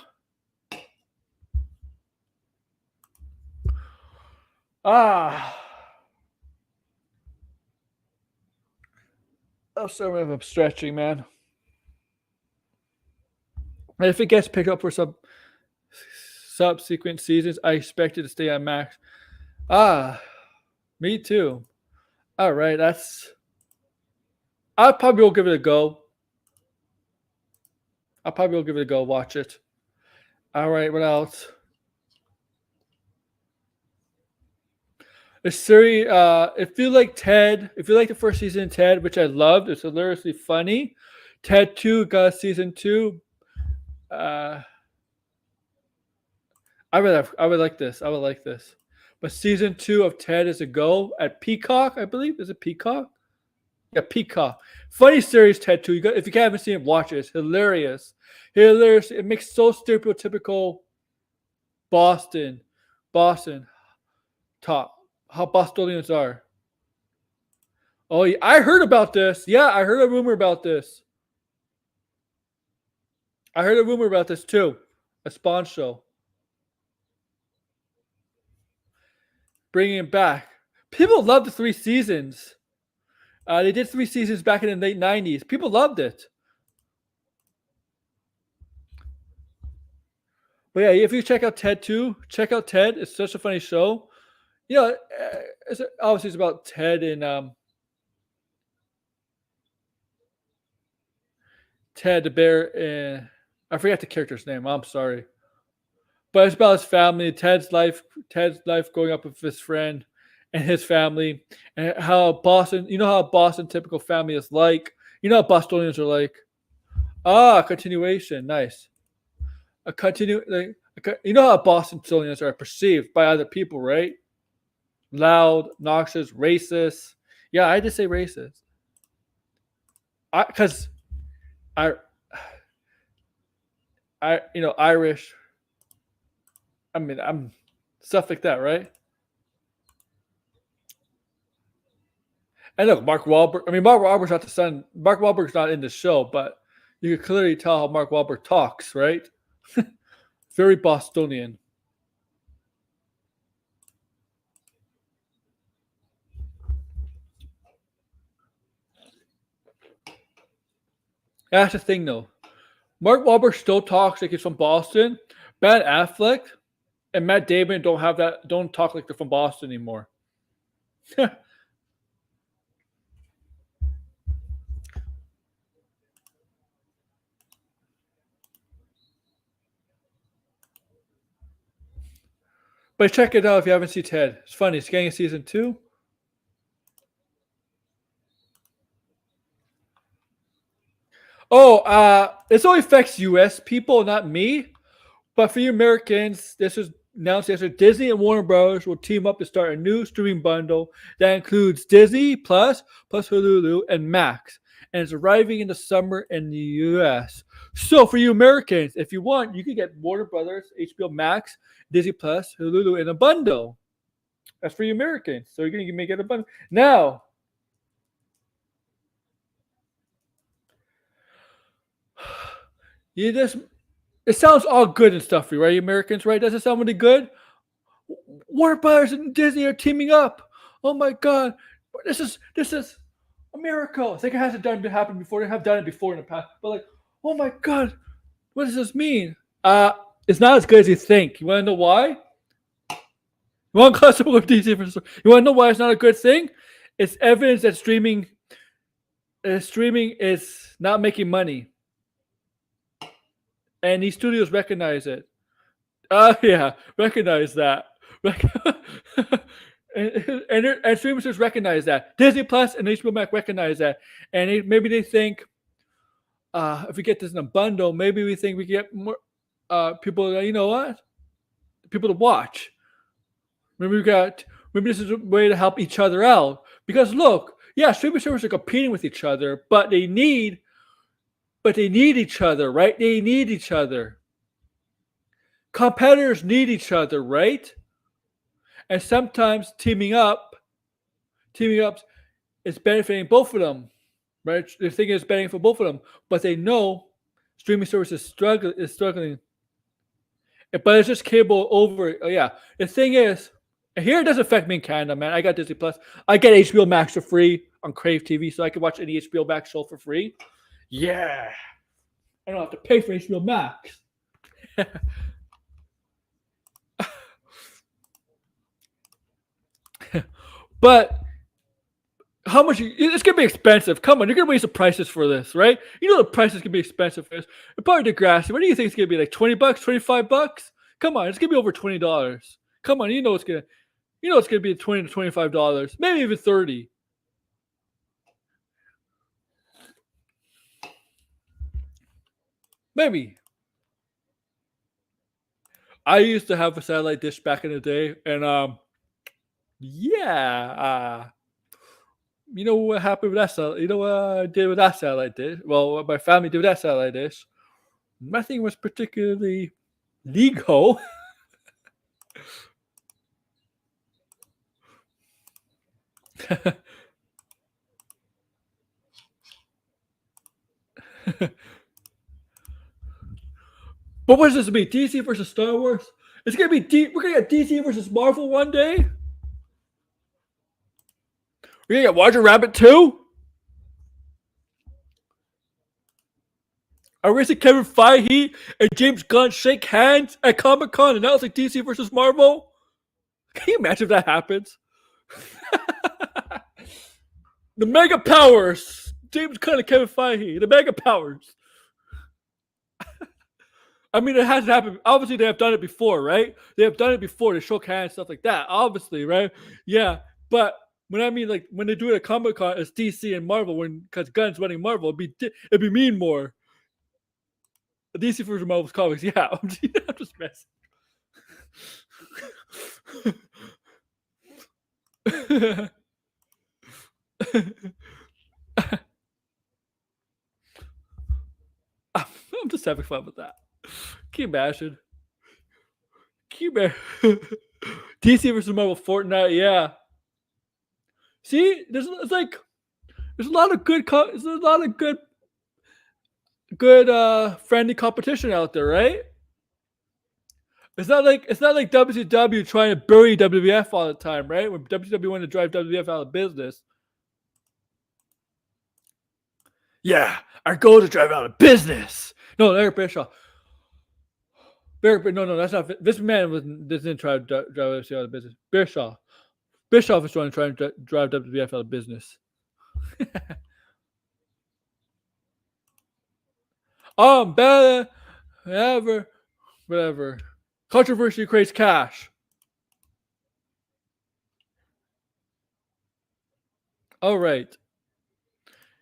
I'm sorry if I'm stretching, man. And if it gets picked up for some subsequent seasons, I expect it to stay on Max. Me too. All right, I probably will give it a go. Watch it. All right, what else? A series, if you like Ted, if you like the first season of Ted, which I loved, it's hilariously funny. Ted 2 got season 2. I would like this. I would like this. But season 2 of Ted is a go at Peacock, I believe. Is it Peacock? Yeah, Peacock. Funny series, Ted 2. If you haven't seen it, watch it. It's hilarious. Hilarious. It makes so stereotypical Boston talk. How Bostonians are. Oh, yeah, I heard about this. Yeah, I heard a rumor about this. I heard a rumor about this too. A Spawn show. Bringing it back. People love the 3 seasons. They did 3 seasons back in the late 90s. People loved it. But yeah, if you check out Ted 2, check out Ted. It's such a funny show. You know, obviously it's about Ted and Ted the bear, and I forgot the character's name. I'm sorry, but it's about his family, Ted's life growing up with his friend and his family, and how Boston. You know how Boston typical family is like. You know how Bostonians are like. Continuation, nice. You know how Bostonians are perceived by other people, right? Loud, obnoxious, racist. Yeah, I just say racist. Because Irish. I mean, I'm stuff like that, right? And look, Mark Wahlberg. I mean, Mark Wahlberg's not the son. Mark Wahlberg's not in the show, but you can clearly tell how Mark Wahlberg talks, right? Very Bostonian. That's the thing, though. Mark Wahlberg still talks like he's from Boston. Ben Affleck and Matt Damon don't talk like they're from Boston anymore. But check it out if you haven't seen Ted. It's funny. It's getting a season 2. This only affects U.S. people, not me. But for you Americans, this is announced yesterday. Disney and Warner Bros. Will team up to start a new streaming bundle that includes Disney Plus Hulu and Max, and it's arriving in the summer in the U.S. So for you Americans, if you want, you can get Warner Brothers, HBO Max, Disney Plus, Hulu in a bundle. That's for you Americans. So you're gonna make it a bundle now. It sounds all good and stuff, right, Americans, right? Does it sound really good? Warner Brothers and Disney are teaming up. Oh my God, this is a miracle. It's like it hasn't happened before. They have done it before in the past, but like, oh my God, what does this mean? It's not as good as you think. You want to know why? You want to cause with these different? You want to know why it's not a good thing? It's evidence that streaming is not making money. And these studios recognize it. Yeah, recognize that. and streamers just recognize that. Disney Plus and HBO Max recognize that. And maybe they think, if we get this in a bundle, maybe we think we get more people. You know what? People to watch. Maybe this is a way to help each other out. Because look, yeah, streaming services are competing with each other, but they need each other, right? They need each other. Competitors need each other, right? And sometimes teaming up is benefiting both of them, right? They're thinking it's benefiting for both of them, but they know streaming services is struggling. But it's just cable over. Yeah, the thing is, here it doesn't affect me in Canada, man. I got Disney Plus. I get HBO Max for free on Crave TV, so I can watch any HBO Max show for free. Yeah, I don't have to pay for HBO Max. But how much? It's gonna be expensive. Come on, you're gonna raise the prices for this, right? You know the prices can be expensive for this. Probably Degrassi. What do you think it's gonna be? Like $20, $25? Come on, it's gonna be over $20. Come on, you know it's gonna. You know it's going to be $20 to $25, maybe even $30. Maybe. I used to have a satellite dish back in the day, and yeah, you know what happened with that satellite? You know what I did with that satellite dish? Well, what my family did with that satellite dish? Nothing was particularly legal. But what does this mean? DC versus Star Wars? It's gonna be we're gonna get DC versus Marvel one day. We're gonna get Roger Rabbit 2. Are we see Kevin Feige and James Gunn shake hands at Comic Con and that was like DC versus Marvel? Can you imagine if that happens? The mega powers. James Gunn and Kevin Feige. The mega powers. I mean, it hasn't happened. Obviously, they have done it before, right? They have done it before. They shook hands, stuff like that. Obviously, right? Yeah. But when I mean, like, when they do it at Comic Con, it's DC and Marvel. Because Gunn's running Marvel, it'd be mean more. DC versus Marvel's comics. Yeah. I'm just messing. I'm just having fun with that. Can you imagine? DC versus Marvel Fortnite, yeah. See, there's a lot of good friendly competition out there, right? It's not like WCW trying to bury WWF all the time, right? When WCW wanted to drive WWF out of business. Yeah, our goal is to drive out of business. No, Eric Bischoff. No, that's not. This man didn't try to drive WWF out of business. Bischoff is trying to drive WWF out of business. Better, whatever. Controversy creates cash. All right.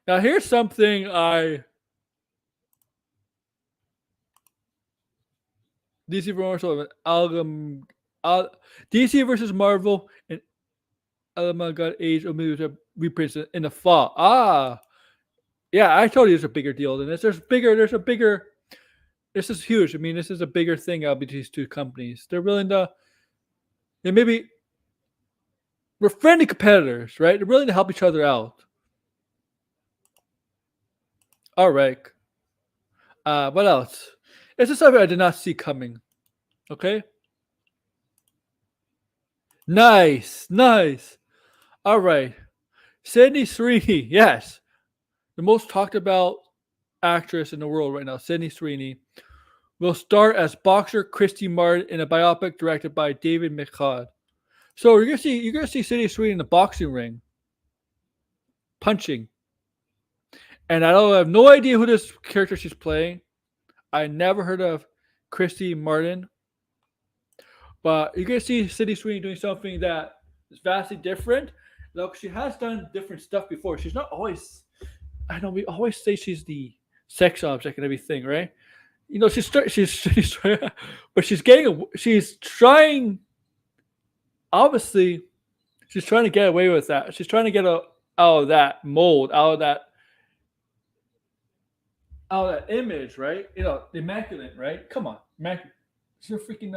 Now here's something DC versus Marvel and God Age of reprints in the fall. Yeah, I told you there's a bigger deal than this. This is huge. I mean, this is a bigger thing out between these two companies. They're willing to, maybe we're friendly competitors, right? They're willing to help each other out. All right. What else? This is something I did not see coming. Okay. Nice. All right. Sydney Sweeney, yes. The most talked about actress in the world right now, Sydney Sweeney, will star as boxer Christy Martin in a biopic directed by David Michod. So you're gonna see Sydney Sweeney in the boxing ring, punching. And I have no idea who this character she's playing. I never heard of Christy Martin. But you're gonna see Sydney Sweeney doing something that is vastly different. Look, she has done different stuff before. She's not always. I know we always say she's the sex object and everything, right? You know, she's but she's trying. Obviously, she's trying to get away with that. She's trying to get out of that mold, out of that image, right? You know, immaculate, right? Come on, immaculate. She's a freaking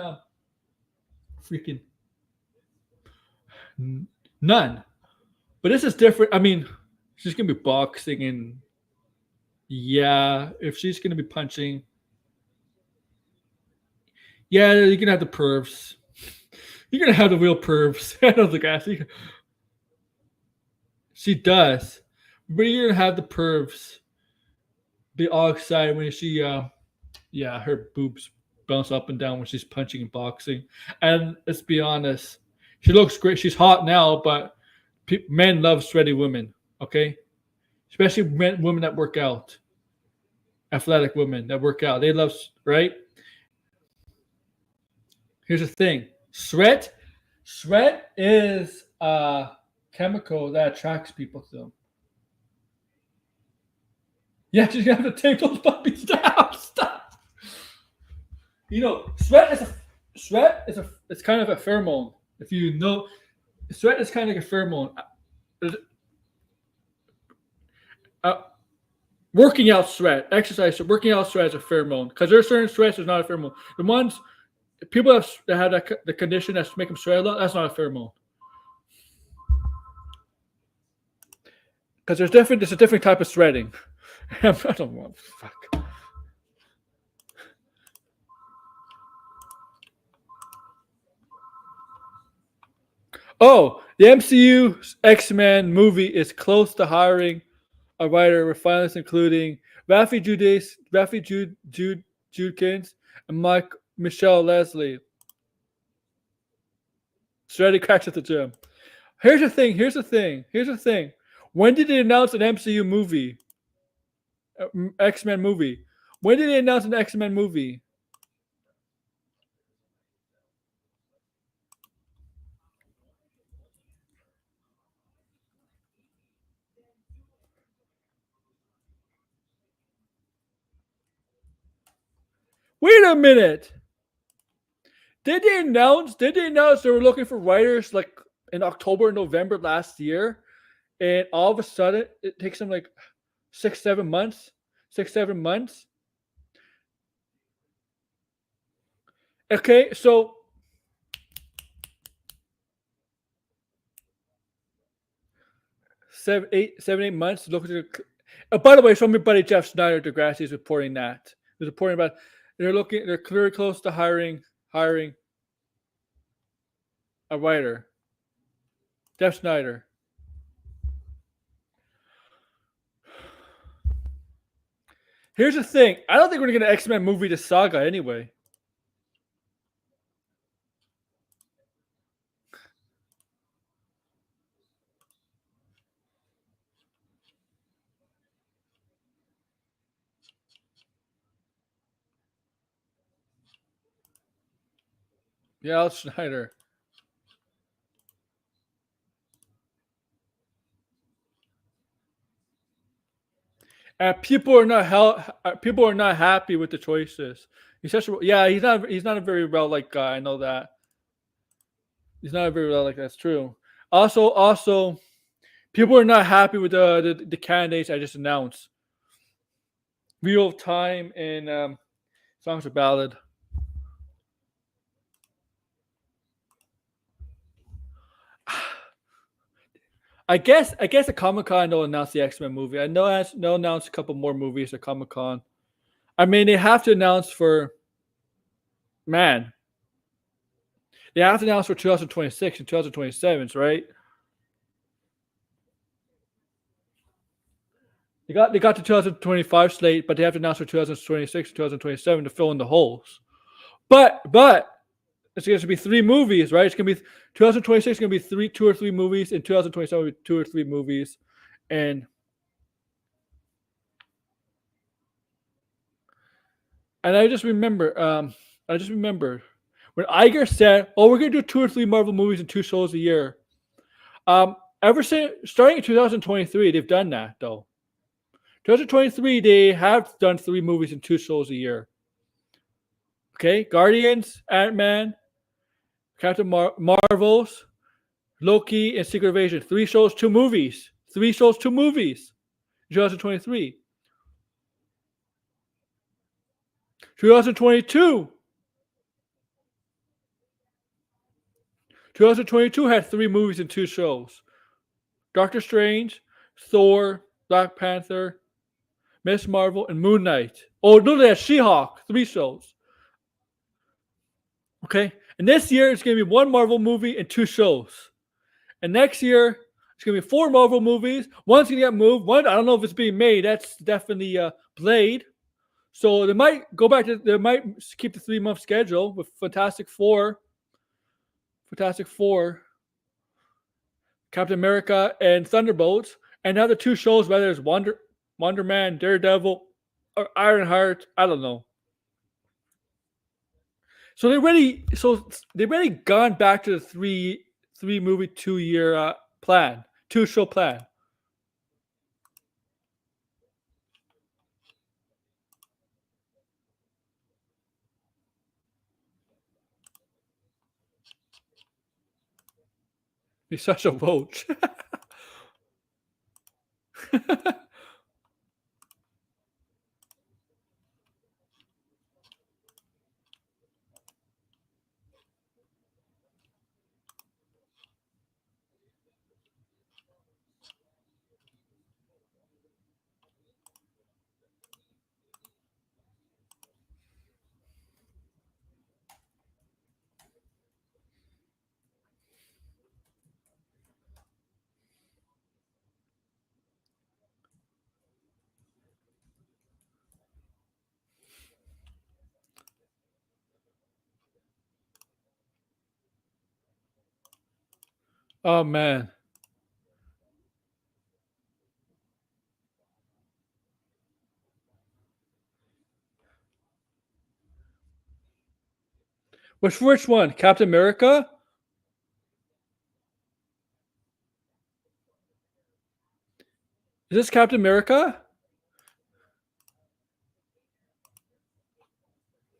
none. But this is different. I mean, she's gonna be boxing, and yeah, if she's gonna be punching, yeah, you're gonna have the pervs. You're gonna have the real pervs. I know the guys. She does, but you're gonna have the pervs be all excited when she, her boobs bounce up and down when she's punching and boxing. And let's be honest, she looks great. She's hot now, but men love sweaty women. Okay, especially women that work out, athletic women that work out. They love, right? Here's the thing: sweat Sweat is a chemical that attracts people to them. Yeah, you're gonna have to take those puppies down. Stop. You know, sweat is it's kind of a pheromone. If you know, sweat is kind of like a pheromone. Uh, Working out sweat, exercise, working out sweat is a pheromone because there's certain sweats that's not a pheromone. The ones people that have the condition that's make them sweat a lot, that's not a pheromone. Because there's a different type of sweating. I don't want fuck. Oh, the MCU X-Men movie is close to hiring a writer with finalists including Rafi Judkins and Michelle Leslie. Shreddy cracks at the gym. Here's the thing. When did they announce an MCU movie? X-Men movie. When did they announce an X-Men movie? Wait a minute. Did they announce they were looking for writers like in October and November last year? And all of a sudden it takes them like 6-7 months. 6-7 months. Okay, so 7-8 months. Look at by the way, so my buddy Jeff Snyder Degrassi is reporting that. He's reporting about they're clearly close to hiring a writer. Jeff Snyder. Here's the thing. I don't think we're gonna get an X-Men movie to Saga anyway. Yeah, Al Schneider. And people are not happy with the choices. He's not a very well liked guy. I know that. He's not a very well liked. That's true. Also, people are not happy with the candidates I just announced. Wheel of Time and Songs of Ballad. I guess at Comic Con they'll announce the X-Men movie. I know they'll announce a couple more movies at Comic Con. I mean, they have to announce for 2026 and 2027, right? They got the 2025 slate, but they have to announce for 2026 and 2027 to fill in the holes. But it's going to be 3 movies, right? It's going to be 2026 is going to be 2 or 3 movies, and 2027 will be 2 or 3 movies, and I just remember when Iger said, "Oh, we're going to do 2 or 3 Marvel movies and 2 shows a year." Ever since starting in 2023, they've done that though. 2023, they have done 3 movies and 2 shows a year. Okay, Guardians, Ant-Man, Captain Marvels, Loki, and Secret Invasion. 3 shows, 2 movies. 3 shows, 2 movies. 2023. 2022. 2022 had 3 movies and 2 shows. Doctor Strange, Thor, Black Panther, Miss Marvel, and Moon Knight. Oh, no, they had She-Hulk. 3 shows. Okay. And this year, it's going to be 1 Marvel movie and 2 shows. And next year, it's going to be 4 Marvel movies. One's going to get moved. One, I don't know if it's being made. That's definitely Blade. So they might keep the 3-month schedule with Fantastic Four, Captain America, and Thunderbolts. And now the 2 shows, whether it's Wonder Man, Daredevil, or Ironheart, I don't know. So they've already gone back to the three movie 2-year plan, 2-show plan. He's such a roach. Oh man. Which one? Captain America? Is this Captain America?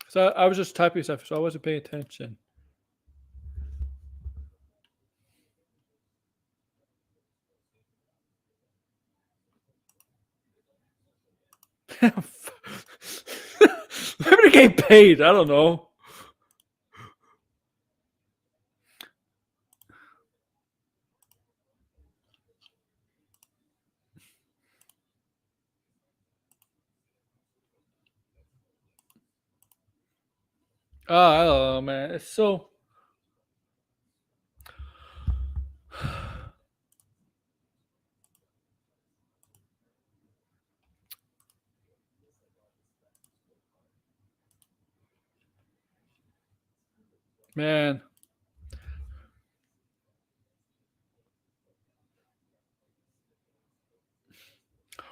So I was just typing stuff, so I wasn't paying attention. Maybe to get paid. I don't know. Oh, I don't know, man. It's so. Man.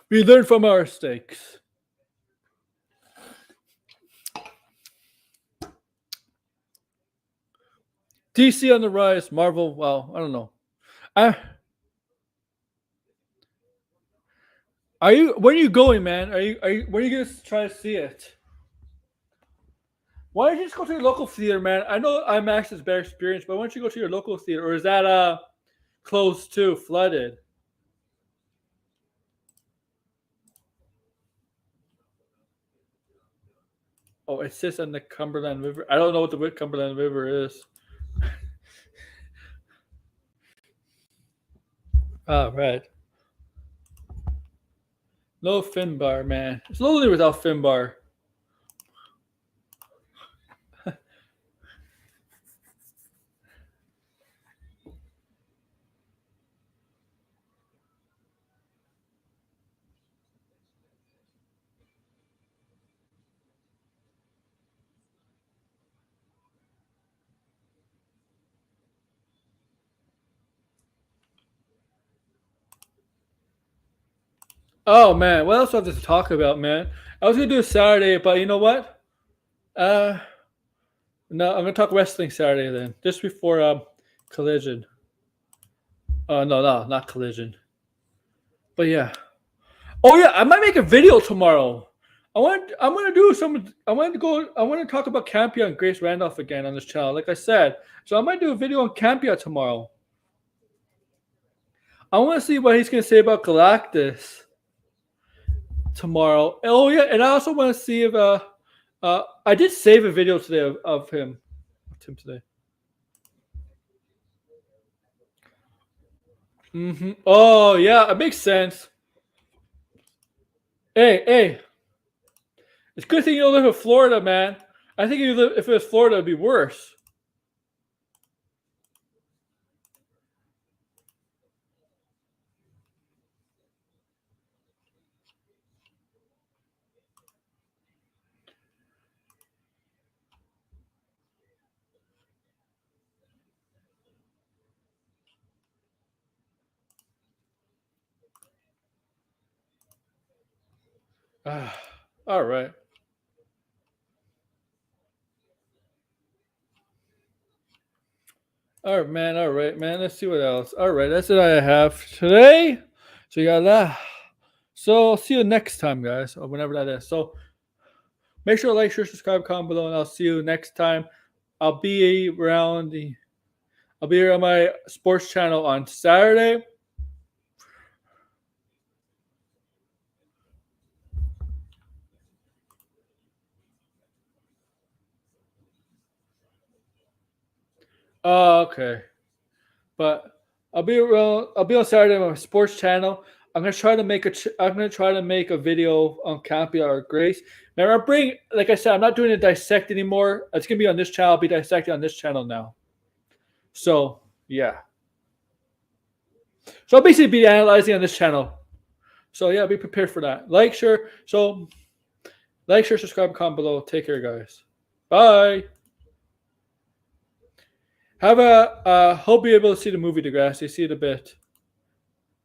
We learn from our mistakes. DC on the rise. Marvel, well, I don't know. Are you? Where are you going, man? Are you? Where are you gonna try to see it? Why don't you just go to your local theater, man? I know IMAX is better experience, but why don't you go to your local theater, or is that closed too, flooded? Oh, it sits on the Cumberland River. I don't know what the Cumberland River is. Oh, right. No Finbar, man. It's lonely without Finbar. Oh man, what else do I have to talk about, man? I was gonna do a Saturday, but you know what? Uh, no, I'm gonna talk wrestling Saturday then, just before Collision. Oh no, not Collision. But yeah. Oh yeah, I might make a video tomorrow. I'm gonna do some. I want to go. I want to talk about Campia and Grace Randolph again on this channel, like I said. So I might do a video on Campia tomorrow. I want to see what he's gonna say about Galactus tomorrow. Oh yeah, and I also want to see if I did save a video today of him today. Oh yeah, it makes sense. Hey, it's a good thing you don't live in Florida, man. I think if it was Florida, it'd be worse. All right. All right, man. All right, man. Let's see what else. All right, that's what I have today. So you got that. So see you next time, guys, or whenever that is. So make sure to like, share, subscribe, comment below, and I'll see you next time. I'll be around I'll be here on my sports channel on Saturday. Oh, okay. But I'll be around. I'll be on Saturday on my sports channel. I'm gonna try to make a video on Campy or Grace. Now I'm bringing, like I said, I'm not doing a dissect anymore. It's gonna be on this channel. I'll be dissecting on this channel now. So yeah. So I'll basically be analyzing on this channel. So yeah, be prepared for that. Like, share, subscribe, comment below. Take care, guys. Bye. Hope you're able to see the movie Degrassi. See it a bit.